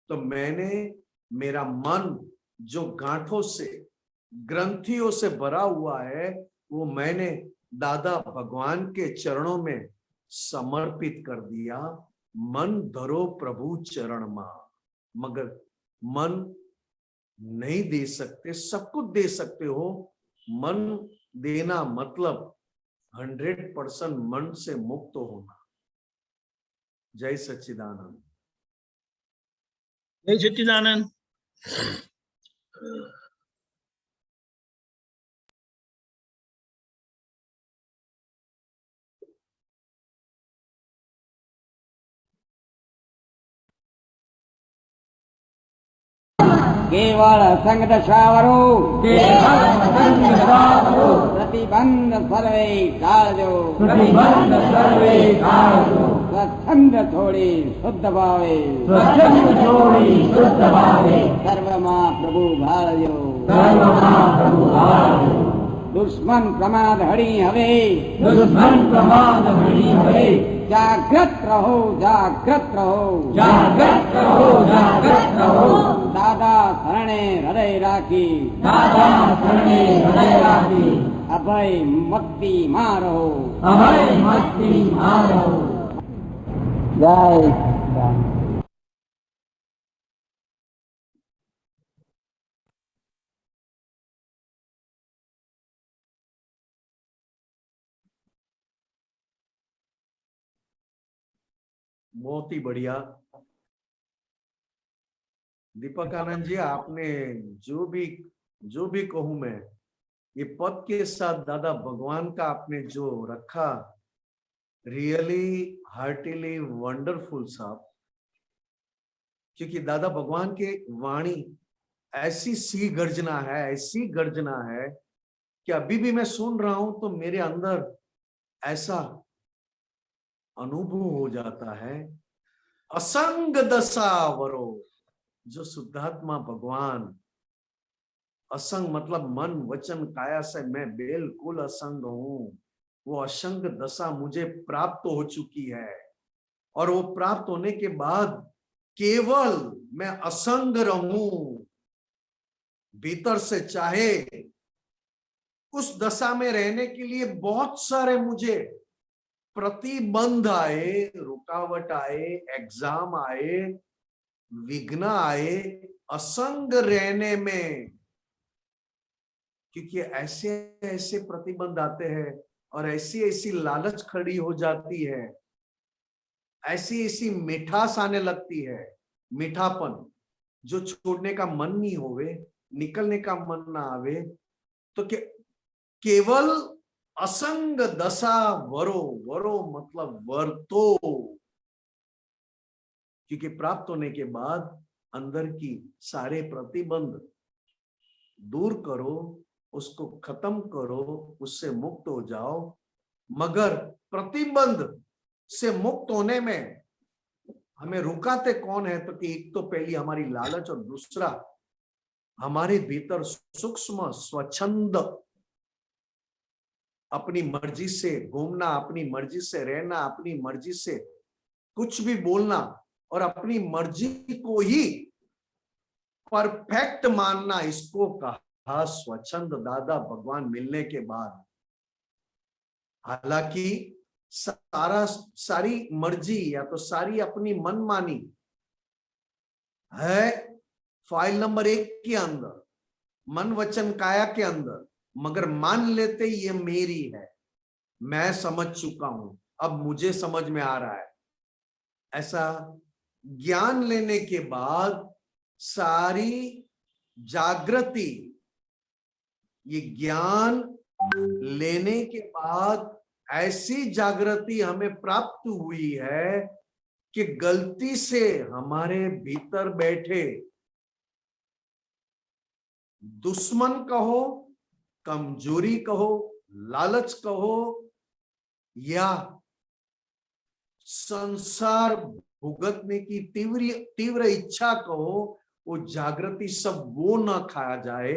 तो मैंने मेरा मन जो गांठों से, ग्रंथियों से भरा हुआ है, वो मैंने दादा भगवान के चरणों में समर्पित कर दिया। मन धरो प्रभु चरण मा। मगर मन नहीं दे सकते, सब कुछ दे सकते हो। मन देना मतलब 100% मन से मुक्त होना। जय सच्चिदानंद। जय सच्चिदानंद। केवल संगत श्रावरो, केवल संग श्रावरो, प्रतिबंध सर्वे काजो, प्रतिबंध सर्वे कारजो, स्वच्छंद थोड़ी शुद्ध भावे, स्वच्छंद छोड़ी शुद्ध भावे, सर्वमा प्रभु भारजो, सर्वमा प्रभु भारजो। दुश्मन प्रमाद हरि हवे, दुश्मन प्रमाद हरि हवे, जागृत रहो, जागृत रहो, जागृत रहो, जागृत रहो। दादा शरणे हृदय राखी, दादा शरणे हृदय राखी, अभय मक्ति मारो, अभय मस्ती मारो। जय बहुत ही बढ़िया। दीपक आनंद जी, आपने जो भी कहूं मैं, ये पद के साथ दादा भगवान का आपने जो रखा, रियली हार्टिली वंडरफुल साहब, क्योंकि दादा भगवान के वाणी ऐसी सी गर्जना है, ऐसी गर्जना है कि अभी भी मैं सुन रहा हूं तो मेरे अंदर ऐसा अनुभव हो जाता है। असंग दशा वरो, जो शुद्धात्मा भगवान, असंग मतलब मन वचन काया से मैं बिल्कुल असंग हूं, वो असंग दशा मुझे प्राप्त हो चुकी है। और वो प्राप्त होने के बाद केवल मैं असंग रहूं, भीतर से चाहे उस दशा में रहने के लिए बहुत सारे मुझे प्रतिबंध आए, रुकावट आए, एग्जाम आए, विघ्न आए असंग रहने में, क्योंकि ऐसे ऐसे प्रतिबंध आते हैं और ऐसी ऐसी लालच खड़ी हो जाती है, ऐसी ऐसी मिठास आने लगती है, मीठापन जो छोड़ने का मन नहीं होवे, निकलने का मन ना आवे, तो केवल असंग दशा वरो, वरो मतलब वर्तो, क्योंकि प्राप्त होने के बाद अंदर की सारे प्रतिबंध दूर करो, उसको खत्म करो, उससे मुक्त हो जाओ। मगर प्रतिबंध से मुक्त होने में हमें रुकाते कौन है? तो कि एक तो पहली हमारी लालच और दूसरा हमारे भीतर सूक्ष्म स्वच्छंद, अपनी मर्जी से घूमना, अपनी मर्जी से रहना, अपनी मर्जी से कुछ भी बोलना और अपनी मर्जी को ही परफेक्ट मानना, इसको कहा स्वच्छंद दादा भगवान मिलने के बाद। हालांकि सारी मर्जी या तो सारी अपनी मनमानी है फाइल नंबर 1 के अंदर, मन वचन काया के अंदर, मगर मान लेते ये मेरी है, मैं समझ चुका हूं, अब मुझे समझ में आ रहा है। ऐसा ज्ञान लेने के बाद सारी जागृति, ये ज्ञान लेने के बाद ऐसी जागृति हमें प्राप्त हुई है कि गलती से हमारे भीतर बैठे दुश्मन कहो, कमजोरी कहो, लालच कहो या संसार भुगतने की तीव्र इच्छा कहो, वो जागृति सब वो ना खाया जाए।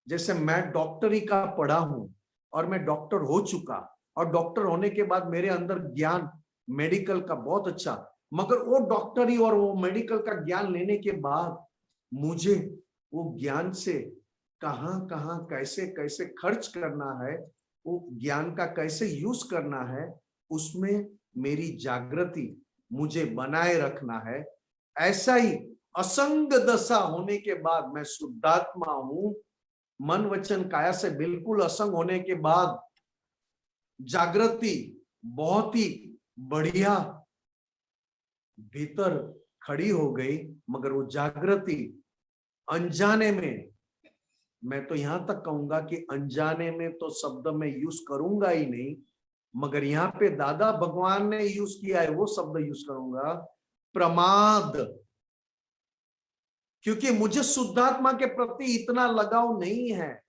जैसे मैं डॉक्टरी का पढ़ा हूं और मैं डॉक्टर हो चुका, और डॉक्टर होने के बाद मेरे अंदर ज्ञान मेडिकल का बहुत अच्छा, मगर वो डॉक्टरी और वो मेडिकल का ज्ञान लेने के बाद मुझे वो ज्ञान से कहां कहां कैसे कैसे खर्च करना है, वो ज्ञान का कैसे यूज करना है, उसमें मेरी जागृति मुझे बनाए रखना है। ऐसा ही असंग दशा होने के बाद मैं शुद्धात्मा हूं, मन वचन काया से बिल्कुल असंग होने के बाद जागृति बहुत ही बढ़िया भीतर खड़ी हो गई। मगर वो जागृति अनजाने में, मैं तो यहां तक कहूंगा कि अनजाने में तो शब्द मैं यूज करूंगा ही नहीं, मगर यहाँ पे दादा भगवान ने यूज किया है वो शब्द यूज करूंगा, प्रमाद। क्योंकि मुझे शुद्धात्मा के प्रति इतना लगाव नहीं है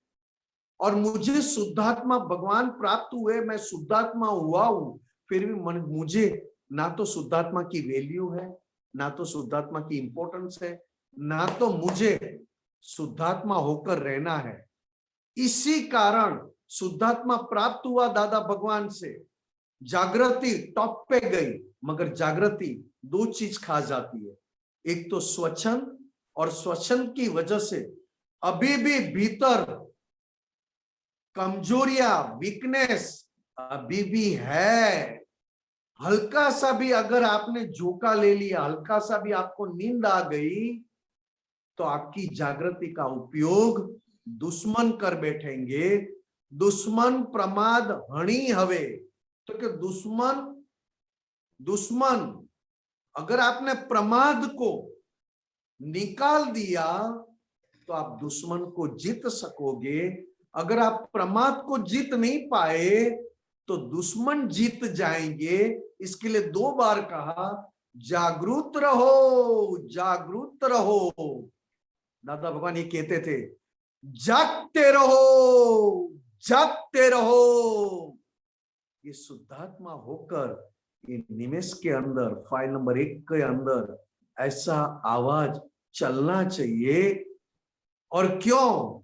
और मुझे शुद्धात्मा भगवान प्राप्त हुए, मैं शुद्धात्मा हुआ हूं, फिर भी मुझे ना तो शुद्धात्मा की वैल्यू है, ना तो शुद्धात्मा की इंपॉर्टेंस है, ना तो मुझे शुद्धात्मा होकर रहना है। इसी कारण शुद्धात्मा प्राप्त हुआ दादा भगवान से, जागृति टॉप पे गई, मगर जागृति दो चीज खा जाती है, एक तो स्वच्छंद, और स्वच्छंद की वजह से अभी भी भीतर कमजोरियां, वीकनेस अभी भी है। हल्का सा भी अगर आपने झोंका ले लिया, हल्का सा भी आपको नींद आ गई, तो आपकी जागृति का उपयोग दुश्मन कर बैठेंगे। दुश्मन प्रमाद हणी हवे, तो कि दुश्मन अगर आपने प्रमाद को निकाल दिया तो आप दुश्मन को जीत सकोगे। अगर आप प्रमाद को जीत नहीं पाए तो दुश्मन जीत जाएंगे। इसके लिए 2 बार कहा, जागरूक रहो, जागरूक रहो। दादा भगवान ये कहते थे, जागते रहो, जागते रहो। ये शुद्धात्मा होकर ये निमेष के अंदर, फाइल नंबर 1 के अंदर ऐसा आवाज चलना चाहिए। और क्यों?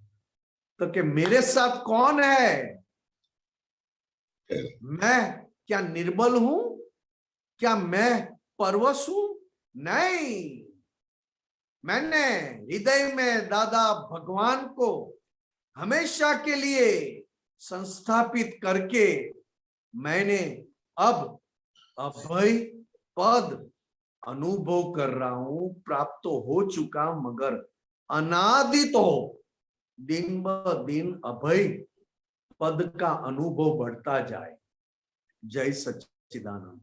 तो कि मेरे साथ कौन है? मैं क्या निर्बल हूं? क्या मैं परवश हूं? नहीं, मैंने हृदय में दादा भगवान को हमेशा के लिए संस्थापित करके मैंने अब अभय पद अनुभव कर रहा हूं। प्राप्त तो हो चुका, मगर अनादि तो दिन ब दिन अभय पद का अनुभव बढ़ता जाए। जय सच्चिदानंद।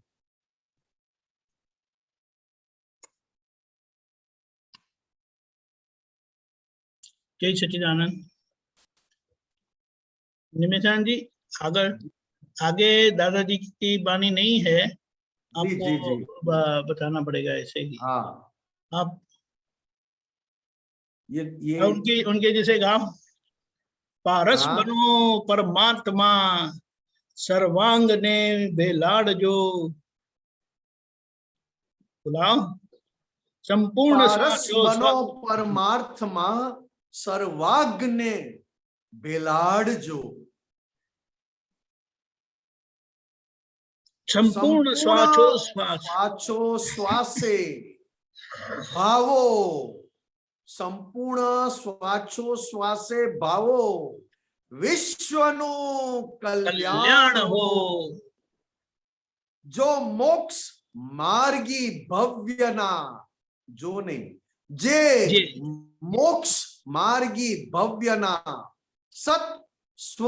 जय सच्चिदानंद। निमेशान जी, अगर आगे दादाजी की वाणी नहीं है, जी जी जी, आपको बताना पड़ेगा ऐसे ही। हाँ, आप ये उनके जैसे गाओ, पारस हाँ, बनो परमात्मा, सर्वांग ने बेलाड़ जो। बुलाओ, संपूर्ण पारस बनो परमात्मा, सर्वाग्ने बेलाड़ जो। संपूर्ण श्वासोश्वास श्वासे भावो, संपूर्ण श्वासोश्वासे भावो, विश्वनु कल्याण हो। जो मोक्ष मार्गी भव्य ना, जो नहीं, जे मोक्ष मार्गी भव्य ना, सत स्व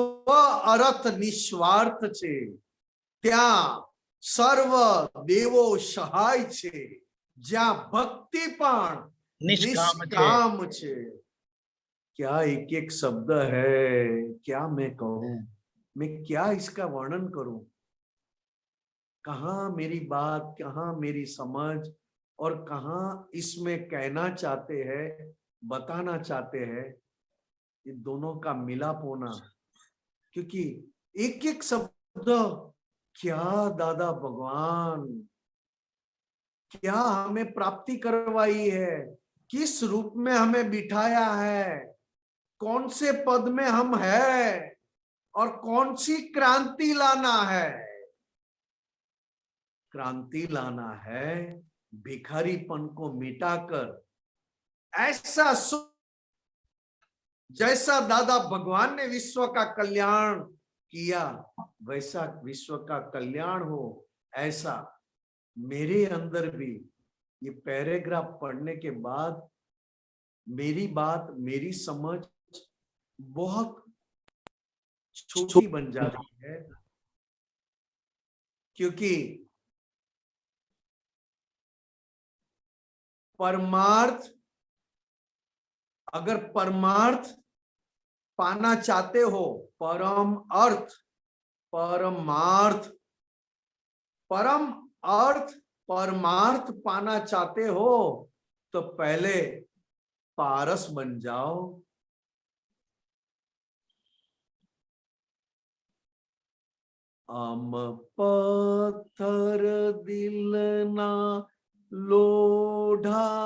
अर्थ निस्वार्थ छे, ત્યાં સર્વ દેવો સહાય છે, જ્યાં ભક્તિ પણ निष्काम છે। क्या एक एक शब्द है, क्या मैं कहूं, मैं क्या इसका वर्णन करूं? कहां मेरी बात, कहां मेरी समझ, और कहां इसमें कहना चाहते हैं, बताना चाहते हैं, ये दोनों का मिलाप होना। क्योंकि एक एक शब्द, क्या दादा भगवान क्या हमें प्राप्ति करवाई है, किस रूप में हमें बिठाया है, कौन से पद में हम है, और कौन सी क्रांति लाना है। क्रांति लाना है भिखारीपन को मिटाकर, ऐसा जैसा दादा भगवान ने विश्व का कल्याण किया, वैसा विश्व का कल्याण हो। ऐसा मेरे अंदर भी ये पैराग्राफ पढ़ने के बाद मेरी बात, मेरी समझ बहुत छोटी बन जाती है। क्योंकि परमार्थ, अगर परमार्थ पाना चाहते हो, परम अर्थ, परमार्थ, परम अर्थ, परमार्थ पाना चाहते हो, तो पहले पारस बन जाओ। अम पत्थर दिल ना लोढ़ाने,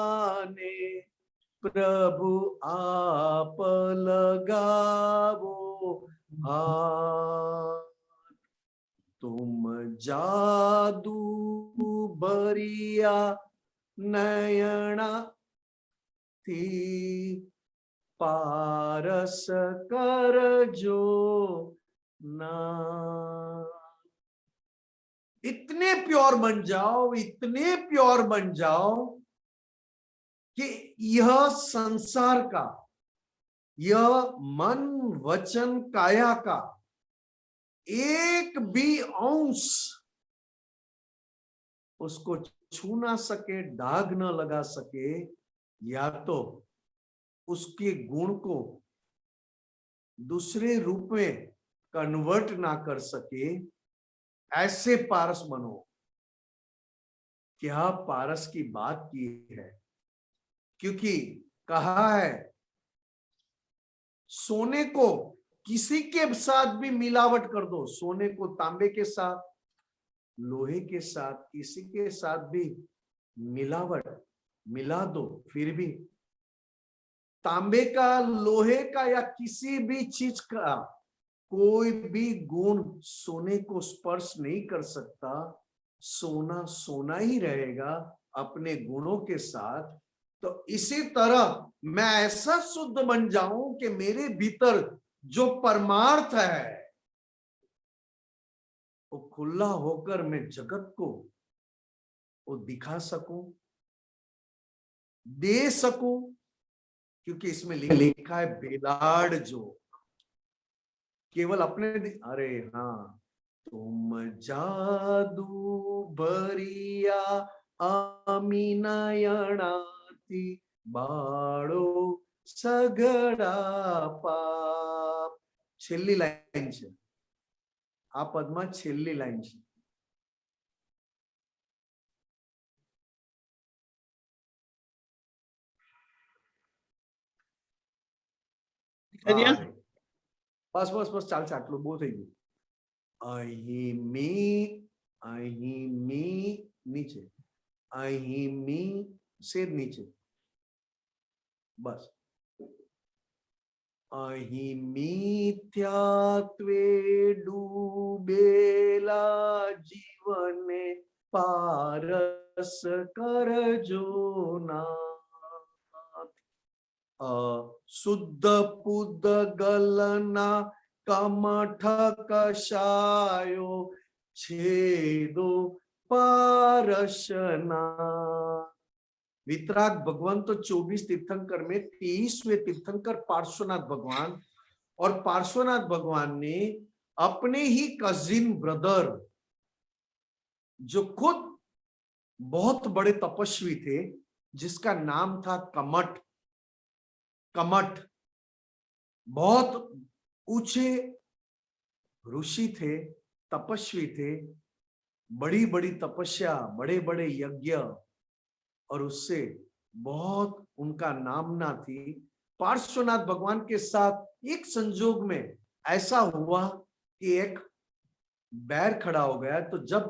प्रभु आप लगावो हाथ। तुम जादू भरिया नयना थी, पारस कर जो ना। इतने प्योर बन जाओ, इतने प्योर बन जाओ कि यह संसार का, यह मन वचन काया का एक भी अंश उसको छू ना सके, दाग न लगा सके, या तो उसके गुण को दूसरे रूप में कन्वर्ट ना कर सके, ऐसे पारस बनो। क्या पारस की बात की है, क्योंकि कहा है सोने को किसी के साथ भी मिलावट कर दो, सोने को तांबे के साथ, लोहे के साथ, किसी के साथ भी मिलावट मिला दो, फिर भी तांबे का, लोहे का या किसी भी चीज का कोई भी गुण सोने को स्पर्श नहीं कर सकता। सोना सोना ही रहेगा अपने गुणों के साथ। तो इसी तरह मैं ऐसा शुद्ध बन जाऊं कि मेरे भीतर जो परमार्थ है वो खुला होकर मैं जगत को वो दिखा सकूं, दे सकूं। क्योंकि इसमें लिखा है बेलाड जो केवल अपने अरे हाँ, तुम जादू भरिया अमीनयणाती बाळो सगड़ा पाप। छेल्ली लाइन छे आ पदमा, छेल्ली लाइन छे। बस बस बस चालશે આટલું બહુ થઈ ગયું। અહીં मी नीचे, અહીં मी से नीचे, बस। અહીં મિથ્યાત્વે ડૂબેલા જીવને પારસ કરજો નાથ। શુદ્ધ પુદ્ગલના કમઠ કશાયો છેદો પારસના। वितराग भगवान तो 24 तीर्थंकर में 23वें तीर्थंकर पार्श्वनाथ भगवान, और पार्श्वनाथ भगवान ने अपने ही कजिन ब्रदर जो खुद बहुत बड़े तपस्वी थे, जिसका नाम था कमठ, कमठ बहुत ऊंचे ऋषि थे, तपस्वी थे, बड़ी बड़ी तपस्या, बड़े बड़े यज्ञ, और उससे बहुत उनका नामना थी। पार्श्वनाथ भगवान के साथ एक संजोग में ऐसा हुआ कि एक बैर खड़ा हो गया। तो जब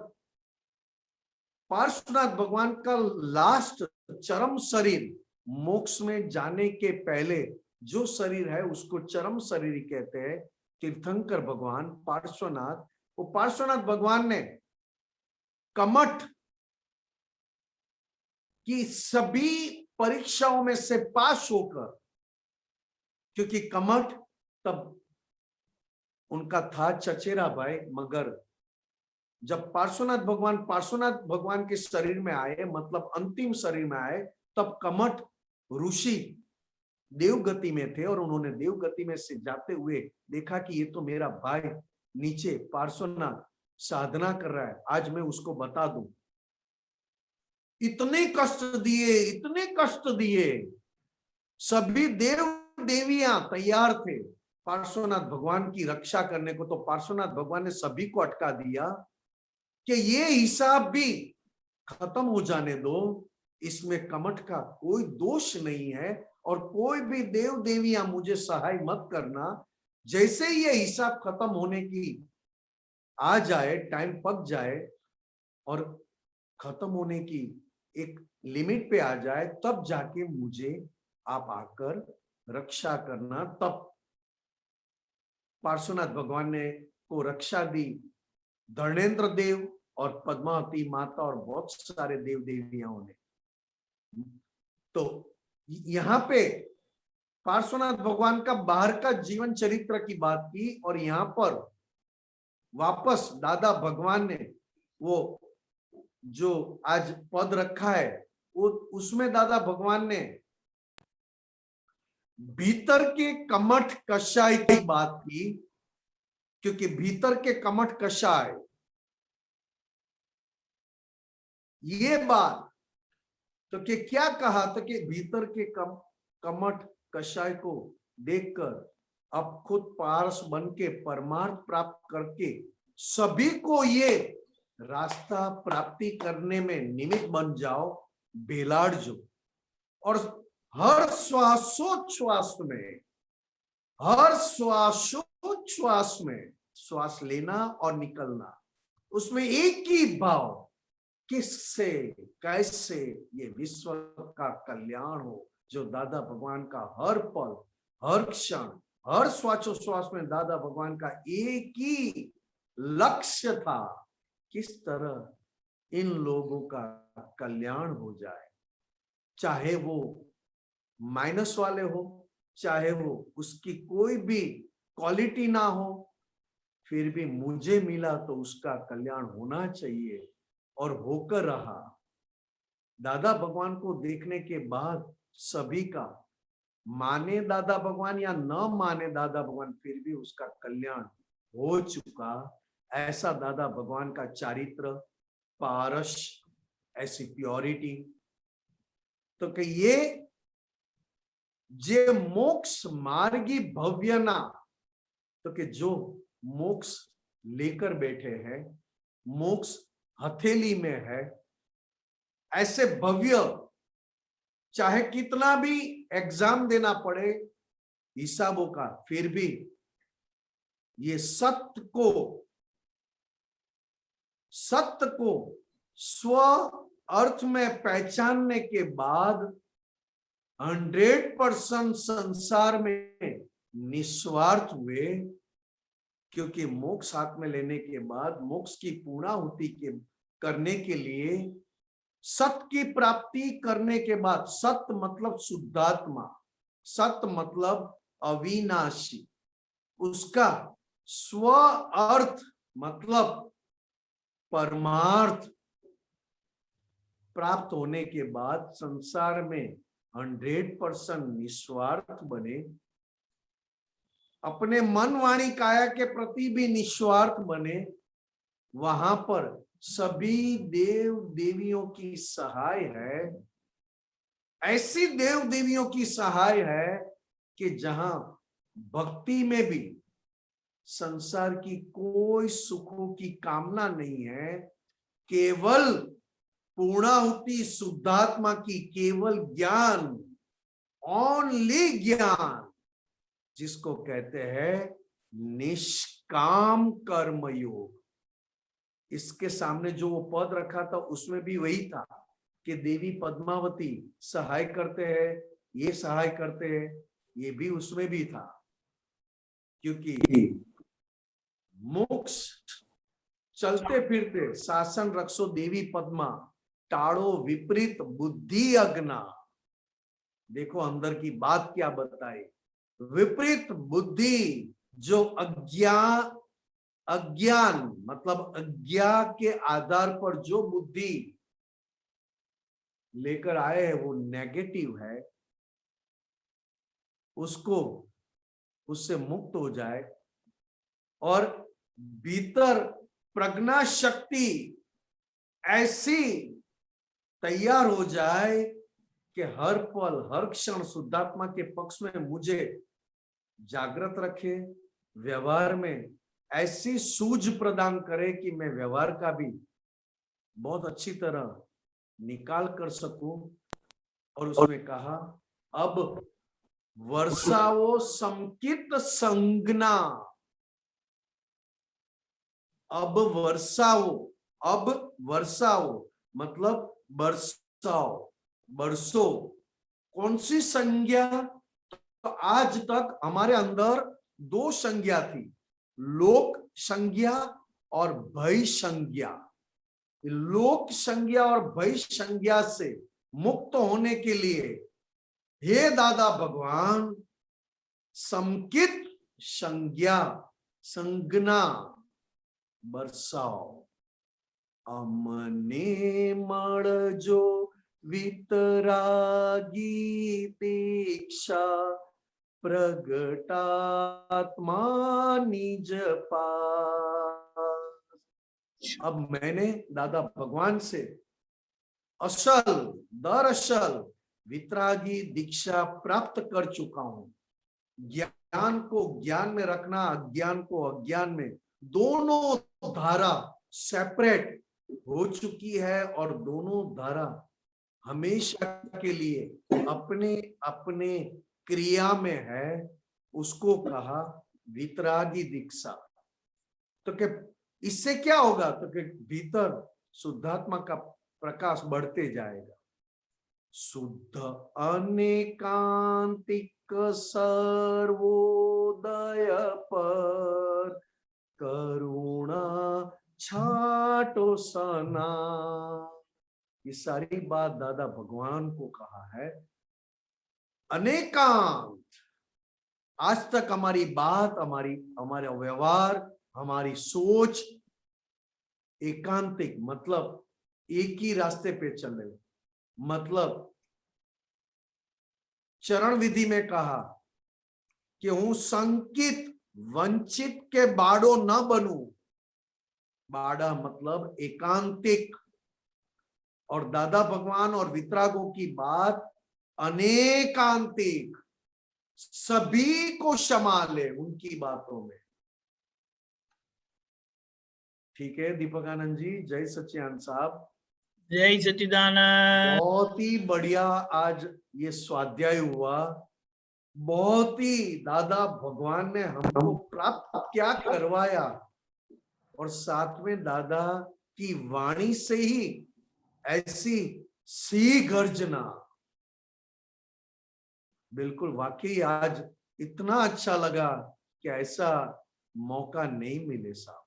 पार्श्वनाथ भगवान का लास्ट चरम शरीर, मोक्ष में जाने के पहले जो शरीर है उसको चरम शरीर कहते हैं, तीर्थंकर भगवान पार्श्वनाथ, वो पार्श्वनाथ भगवान ने कमठ कि सभी परीक्षाओं में से पास होकर, क्योंकि कमठ तब उनका था चचेरा भाई, मगर जब पार्श्वनाथ भगवान के शरीर में आए, मतलब अंतिम शरीर में आए, तब कमठ ऋषि देवगति में थे, और उन्होंने देवगति में से जाते हुए देखा कि ये तो मेरा भाई नीचे पार्श्वनाथ साधना कर रहा है, आज मैं उसको बता दूं। इतने कष्ट दिए, सभी देव देवियां तैयार थे पार्श्वनाथ भगवान की रक्षा करने को। तो पार्श्वनाथ भगवान ने सभी को अटका दिया कि ये हिसाब भी खत्म हो जाने दो, इसमें कमठ का कोई दोष नहीं है, और कोई भी देव देवियां मुझे सहाय मत करना। जैसे ही ये हिसाब खत्म होने की आ जाए, टाइम पक जाए और खत्म होने की एक लिमिट पे आ जाए, तब जाके मुझे आप आकर रक्षा करना। तब पार्श्वनाथ भगवान ने को रक्षा दी धर्मेंद्र देव और पद्मावती माता और बहुत सारे देव देवियों ने। तो यहाँ पे पार्श्वनाथ भगवान का बाहर का जीवन चरित्र की बात की, और यहाँ पर वापस दादा भगवान ने वो जो आज पद रखा है, वो उसमें दादा भगवान ने भीतर के कमठ कषाय की बात की, क्योंकि भीतर के कमठ कषाय, ये बात तो कि क्या कहा था कि भीतर के कमठ कषाय को देखकर अब खुद पारस बन के परमार्थ प्राप्त करके सभी को ये रास्ता प्राप्ति करने में निमित्त बन जाओ, बेलाड़ जो। और हर श्वासोच्छ्वास में, हर श्वासोच्छ्वास में, श्वास लेना और निकलना, उसमें एक ही भाव, किससे कैसे ये विश्व का कल्याण हो, जो दादा भगवान का हर पल, हर क्षण, हर श्वासोच्छ्वास में दादा भगवान का एक ही लक्ष्य था, किस तरह इन लोगों का कल्याण हो जाए, चाहे वो माइनस वाले हो, चाहे वो उसकी कोई भी क्वालिटी ना हो, फिर भी मुझे मिला तो उसका कल्याण होना चाहिए, और होकर रहा। दादा भगवान को देखने के बाद सभी का, माने दादा भगवान या न माने दादा भगवान, फिर भी उसका कल्याण हो चुका। ऐसा दादा भगवान का चारित्र, पारस, ऐसी प्योरिटी। तो कि ये जे मोक्ष मार्गी भव्यना, तो कि जो मोक्ष लेकर बैठे हैं, मोक्ष हथेली में है, ऐसे भव्य, चाहे कितना भी एग्जाम देना पड़े हिसाबों का, फिर भी ये सत्य को स्व अर्थ में पहचानने के बाद 100% संसार में निस्वार्थ हुए, क्योंकि मोक्ष हाथ में लेने के बाद, मोक्ष की पूर्णाहुति करने के लिए, सत्य की प्राप्ति करने के बाद, सत्य मतलब शुद्धात्मा, सत्य मतलब अविनाशी, उसका स्व अर्थ मतलब परमार्थ प्राप्त होने के बाद संसार में 100% निस्वार्थ बने, अपने मन वाणी काया के प्रति भी निस्वार्थ बने, वहां पर सभी देव देवियों की सहाय है। ऐसी देव देवियों की सहाय है कि जहां भक्ति में भी संसार की कोई सुखों की कामना नहीं है, केवल पूर्णाहुति शुद्धात्मा की, केवल ज्ञान, ओनली ज्ञान, जिसको कहते हैं निष्काम कर्म योग। इसके सामने जो वो पद रखा था उसमें भी वही था कि देवी पद्मावती सहाय करते हैं, ये सहाय करते हैं, ये भी उसमें भी था, क्योंकि मोक्ष चलते फिरते शासन रक्षो देवी पद्मा, टाड़ो विपरीत बुद्धि अग्ना। देखो अंदर की बात क्या बताए, विपरीत बुद्धि, जो अज्ञान मतलब अज्ञा के आधार पर जो बुद्धि लेकर आए हैं वो नेगेटिव है, उसको, उससे मुक्त हो जाए, और भीतर प्रज्ञा शक्ति ऐसी तैयार हो जाए कि हर पल हर क्षण शुद्धात्मा के पक्ष में मुझे जागृत रखे, व्यवहार में ऐसी सूझ प्रदान करे कि मैं व्यवहार का भी बहुत अच्छी तरह निकाल कर सकूं। और उसमें कहा, अब वर्षाओ संकित संज्ञा, अब वर्षाओ मतलब बरसाओ, बरसो। कौन सी संज्ञा? तो आज तक हमारे अंदर दो संज्ञा थी, लोक संज्ञा और भय संज्ञा। लोक संज्ञा और भय संज्ञा से मुक्त होने के लिए हे दादा भगवान संकित संज्ञा बरसाओ। अमने मळजो वितरागी दीक्षा प्रगटात्मा निज पास। अब मैंने दादा भगवान से असल दरअसल वितरागी दीक्षा प्राप्त कर चुका हूं। ज्ञान को ज्ञान में रखना, अज्ञान को अज्ञान में, दोनों धारा सेपरेट हो चुकी है और दोनों धारा हमेशा के लिए अपने अपने क्रिया में है, उसको कहा वितरागी दीक्षा। तो कि इससे क्या होगा, तो कि भीतर शुद्धात्मा का प्रकाश बढ़ते जाएगा। शुद्ध अनेकांतिक सर्वोदय पर करुणा छाटो सना। ये सारी बात दादा भगवान को कहा है। अनेकांत, आज तक हमारी बात, हमारा व्यवहार, हमारी सोच एकांतिक, मतलब एक ही रास्ते पे चल रहे। मतलब चरण विधि में कहा कि हूं संकित वंचित के बाड़ो न बनूं। बाड़ा मतलब एकांतिक। और दादा भगवान और वितरागों की बात अनेकांतिक, सभी को संभाले उनकी बातों में। ठीक है दीपक आनंद जी, जय सच्चिदानंद साहब। जय सच्चिदानंद। बहुत ही बढ़िया आज ये स्वाध्याय हुआ। बहुत ही दादा भगवान ने हमको प्राप्त क्या करवाया, और साथ में दादा की वाणी से ही ऐसी सी गर्जना। बिल्कुल वाकई आज इतना अच्छा लगा कि ऐसा मौका नहीं मिले साहब।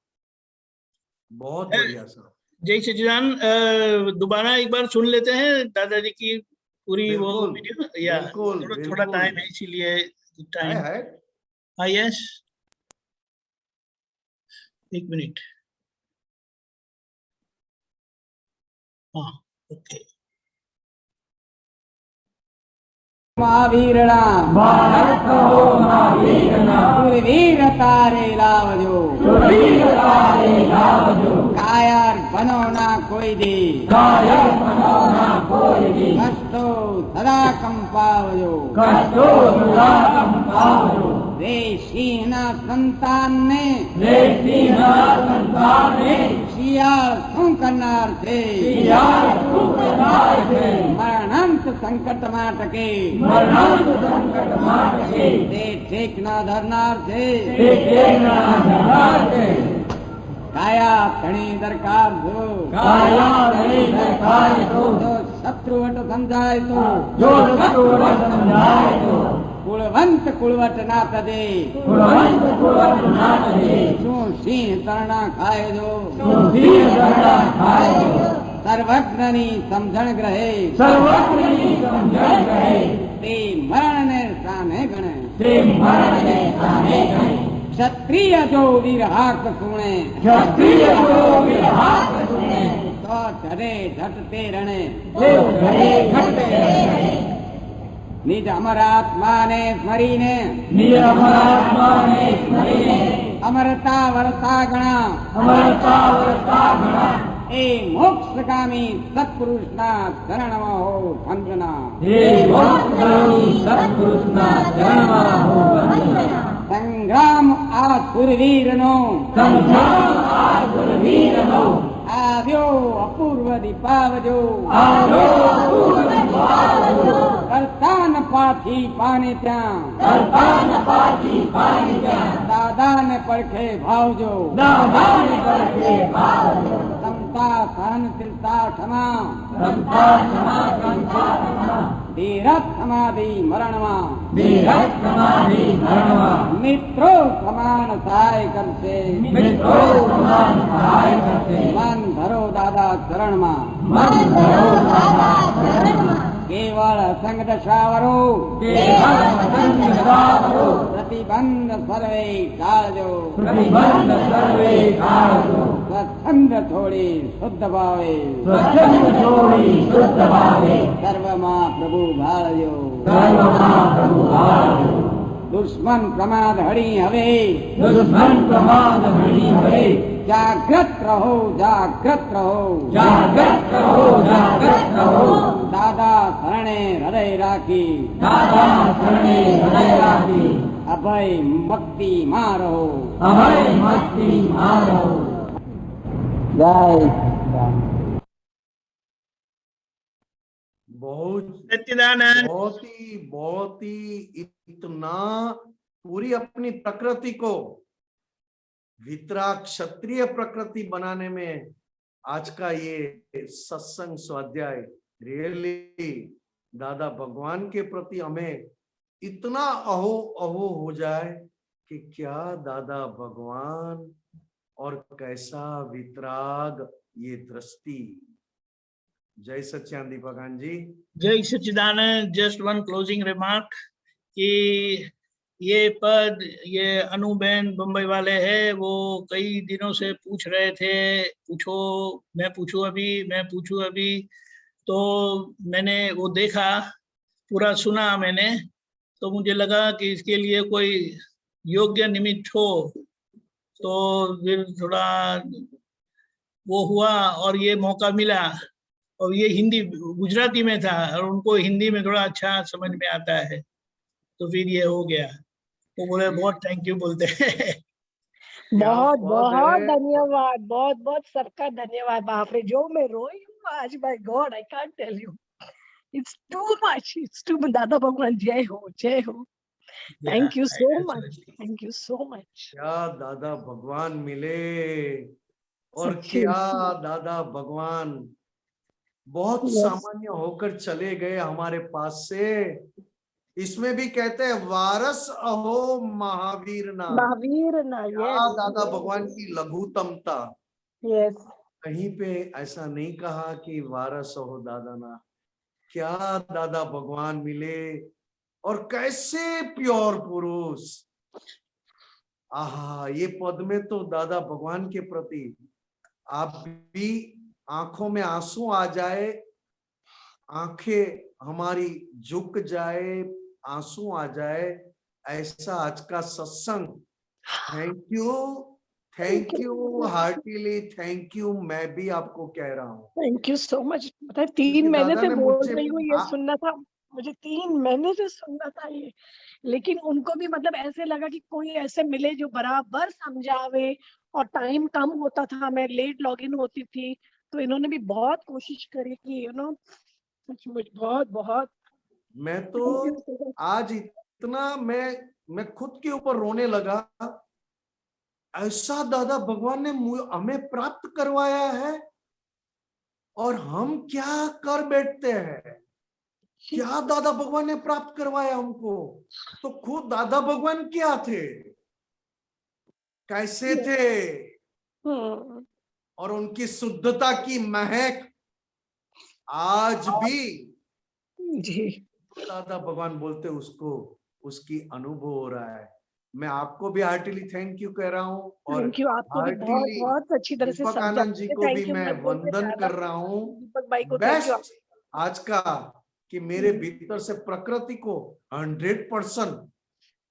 बहुत बढ़िया साहब। जय सच्चिदानंद। दोबारा एक बार सुन लेते हैं दादाजी की पूरी वो बिल्कुल, वीडियो, या बिल्कुल, थोड़ा बिल्कुल। टाइम है इसीलिए टाइम है। हाँ यस, एक मिनट। हाँ ओके। महावीरणा भारत कहो महावीरना सुरवीर तारे लावजो सुरवीर तारे लावजो कायर बनो ना कोई दी कायर बनो ना कोई दी कष्टो सदा कंपावजो कष्टो सदा कंपावजो रे सिंह संतान ने रेती ना संतान ने शियाल सुंकनार थे यार सुखदाय थे मरणंत संकट माटके मरणांत संकट मार के ते टेक ना धरनार थे देखे ना धरार थे काया धनी दरकार जो काया नहीं सरकार तो जो शत्रु वट समझाए तो जो शत्रु समझाए तो कुलवंत कुलवट ना तदे कुलवंत कुलवंत ना रहे शू सिंह तरना खाए जो सुधीर धरना खाए जो सर्वज्ञनी समझण ग्रहे सर्वत्र ही समझण रहे ते मरण ने साने गणे ते मरण ने साने गए क्षत्रिय जो वीर हाक सुने क्षत्रिय को विहार सुने तो डरे झटते रणे तो घरे घटते रहे निज अमर आत्मा ने स्मरीने निरमरात्मा ने स्मरीने अमरता वर्ता गणा अमरता वर्ता गणा ए मोक्षगामी सत्पुरुष ना शरण हो वंदना हे मोक्षगामी सत्पुरुष ना शरणमा हो वंदना संग्राम आ सुरवीर नो संग्राम आ सुरवीर नो આવ્યો અપૂર્વ દીપાવજો આવ્યો અપૂર્વ દીપાવજો કરતાન પાછી પાને ત્યાં કરતાન પાછી પાણી ત્યાં દાદાને પડખે ભાવજો દાદાને પડખે ભાવજો સમતા સહનશીલતા ક્ષમા રમતા ક્ષમા કંકા રમા ધીરજ સમાધિ મરણમાં ધીરજ સમાધિ ધર્મમાં મિત્રો સમાન સહાય કરશે મિત્રો સમાન સહાય કરશે મન ધરો દાદા ચરણમાં મન ધરો દાદા ચરણમાં કેવળ સંગ દશાવરો કેવળ સંગ દશાવરો પ્રતિબંધ સર્વે ટાળજો પ્રતિબંધ સર્વે ટાળજો સ્વચ્છંદ છોડી શુદ્ધ ભાવે સ્વચ્છંદ છોડી શુદ્ધ ભાવે સર્વમાં પ્રભુ ભાળજો સર્વમાં પ્રભુ ભાળજો દુશ્મન પ્રમાદ હળી હવે દુશ્મન પ્રમાદ હળી હવે જાગ્રત રહો જાગ્રત રહો જાગ્રત રહો જાગ્રત રહો દાદા શરણે હૃદય રાખી દાદા શરણે હૃદય રાખી અભય ભક્તિ માં રહો અભય મસ્તી માં રહો जय सच्चिदानंद। बहुत सच्चिदानंद। बहुत ही इतना पूरी अपनी प्रकृति को वितराग क्षत्रिय प्रकृति बनाने में आज का ये सत्संग स्वाध्याय रियली दादा भगवान के प्रति हमें इतना अहो अहो हो जाए कि क्या दादा भगवान और कैसा वितराग ये दृष्टि। जय सच्चिदानंद दीपकान जी। जय सच्चिदानंद। जस्ट वन क्लोजिंग रिमार्क कि ये पद ये अनुबेन बम्बई वाले हैं, वो कई दिनों से पूछ रहे थे पूछो, मैं पूछूं अभी। तो मैंने वो देखा, पूरा सुना मैंने, तो मुझे लगा कि इसके लिए कोई योग्य निमित्त हो, तो फिर थोड़ा वो हुआ और ये मौका मिला। और ये हिंदी गुजराती में था और उनको हिंदी में थोड़ा अच्छा समझ में आता है, तो फिर ये हो गया। वो बोले बहुत थैंक यू बोलते हैं। बहुत पद बहुत है। धन्यवाद, बहुत बहुत सबका धन्यवाद। बाप रे, जो मैं रोई हूँ आज, my god, I can't tell you, it's too much, it's too. Dada Bhagwan जय हो, जय हो। Thank you so much, thank you so much. क्या दादा भगवान मिले और सच्ची। क्या दादा भगवान बहुत Yes. सामान्य होकर चले गए हमारे पास से। इसमें भी कहते हैं वारस अहो महावीर ना। महावीर ना, क्या यस दादा भगवान की लघुतमता। यस। कहीं पे ऐसा नहीं कहा कि वारस अहो दादा ना। क्या दादा भगवान मिले और कैसे प्योर पुरुष। आहा, ये पद में तो दादा भगवान के प्रति आप भी आंखों में आंसू आ जाए, आंखें हमारी झुक जाए, आंसू आ जाए, ऐसा आज का सत्संग। Thank you heartily, thank you. मैं भी आपको कह रहा हूँ थैंक यू सो मच। पता है, क्योंकि 3 महीने दादा से ने बोल मुझे रही हूँ ये सुनना था मुझे, 3 महीने से सुनना था ये। लेकिन उनको भी मतलब ऐसे लगा कि कोई ऐसे मिले जो बराबर समझावे, और टाइम कम होता था, मैं लेट लॉगिन होती थी, तो इन्होंने भी बहुत कोशिश करी कि सचमुच बहुत बहुत। मैं तो आज इतना मैं खुद के ऊपर रोने लगा। ऐसा दादा भगवान ने हमें प्राप्त करवाया है और हम क्या कर बैठते हैं। क्या दादा भगवान ने प्राप्त करवाया हमको। तो खुद दादा भगवान क्या थे, कैसे थे, और उनकी शुद्धता की महक आज भी जी। दादा भगवान बोलते उसको, उसकी अनुभव हो रहा है। मैं आपको भी हार्टिली थैंक यू कह रहा हूँ और थैंक यू, आपको भी बहुत हार्टिली बहुत अच्छी तरह से दीपक समझा। आनंद जी को भी थैंक यू मैं मत बोलते वंदन ज्यादा। कर रहा हूँ। दीपक भाई को थैंक यू। बेस्ट आज का कि मेरे भीतर से प्रकृति को 100%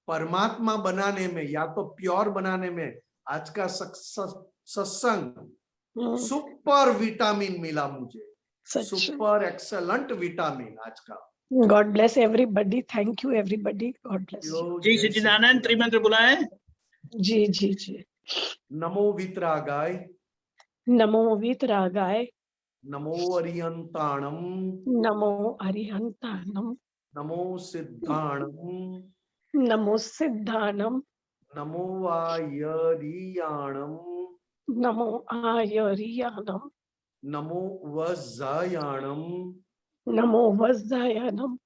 परमात्मा बनाने में, या तो प्योर बनाने में आज का सत्संग सुपर विटामिन मिला मुझे। सुपर एक्सेलेंट विटामिन आज का। God bless everybody. Thank you everybody. God bless you. जय सच्चिदानंद। त्रिमंत्र बुलाए। जी जी जी। नमो वितरागाय, नमो वीतरागाय, नमो अरिहंताणम, नमो अरिहंताणम, नमो सिद्धाणम, नमो सिद्धानम, नमो आयरियाणम, नमो आयरियानम, नमो वज्जायाणम, नमो वज्जायनम,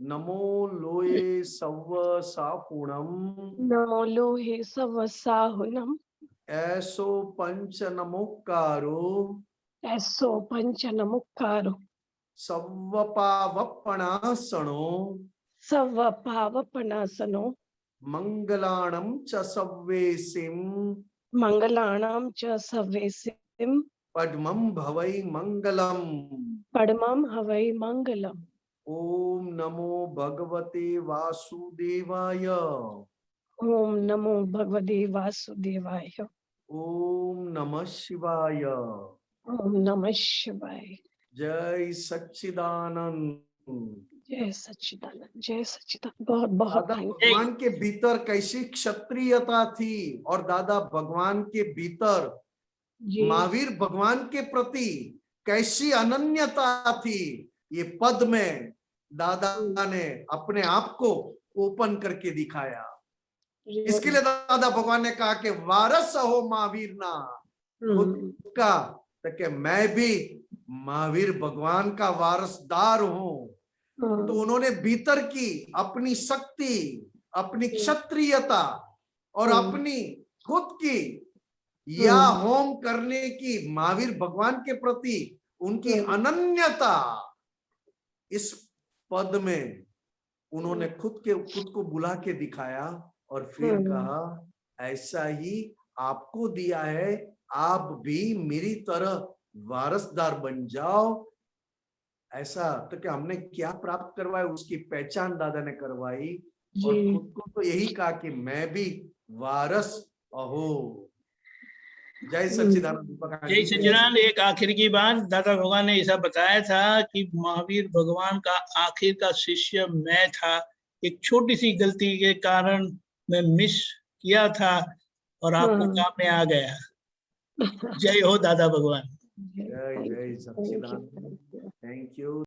नमो लोये सव्व सापुणम, नमो लोहे सवसाहुनम, ऐसो पंच नमोकारो, ऐसो पंच नमुक्कारो, सव्वपावपणासनो, सव पावपनासनो, मंगलाणम च सव्वेसिम, मंगलाणाम च सवेसिम, पद्मं भवै मंगलम। पद्मं हवै मंगलम। ओम नमो भगवते वासुदेवाय। ओम नमो भगवते वासुदेवाय। ओम नमः शिवाय। ओम नमः शिवाय। जय सच्चिदानंद। जय सच्चिदानंद, जय सच्चिदानंद। बहुत बहुत दादा थैंक भगवान के भीतर कैसी क्षत्रियता थी और दादा भगवान के भीतर जी महावीर भगवान के प्रति कैसी अनन्यता थी, ये पद में दादा ने अपने आप को ओपन करके दिखाया। इसके लिए दादा भगवान ने कहा कि वारस हो महावीर ना खुद का, तो कि मैं भी महावीर भगवान का वारसदार हूं। तो उन्होंने भीतर की अपनी शक्ति, अपनी क्षत्रियता और अपनी खुद की या होम करने की महावीर भगवान के प्रति उनकी अनन्यता, इस पद में उन्होंने खुद को बुला के दिखाया और फिर कहा ऐसा ही आपको दिया है, आप भी मेरी तरह वारसदार बन जाओ। ऐसा तो क्या हमने क्या प्राप्त करवाया, उसकी पहचान दादा ने करवाई और खुद को तो यही कहा कि मैं भी वारस अहो। जय सच्चिदानंद। जय सच्चिदानंद। एक आखिर की बात, दादा भगवान ने ऐसा बताया था कि महावीर भगवान का आखिर का शिष्य मैं था, एक छोटी सी गलती के कारण मैं मिस किया था और आपको काम में आ गया। जय हो दादा भगवान। जय जय सच्चिदानंद। Thank you.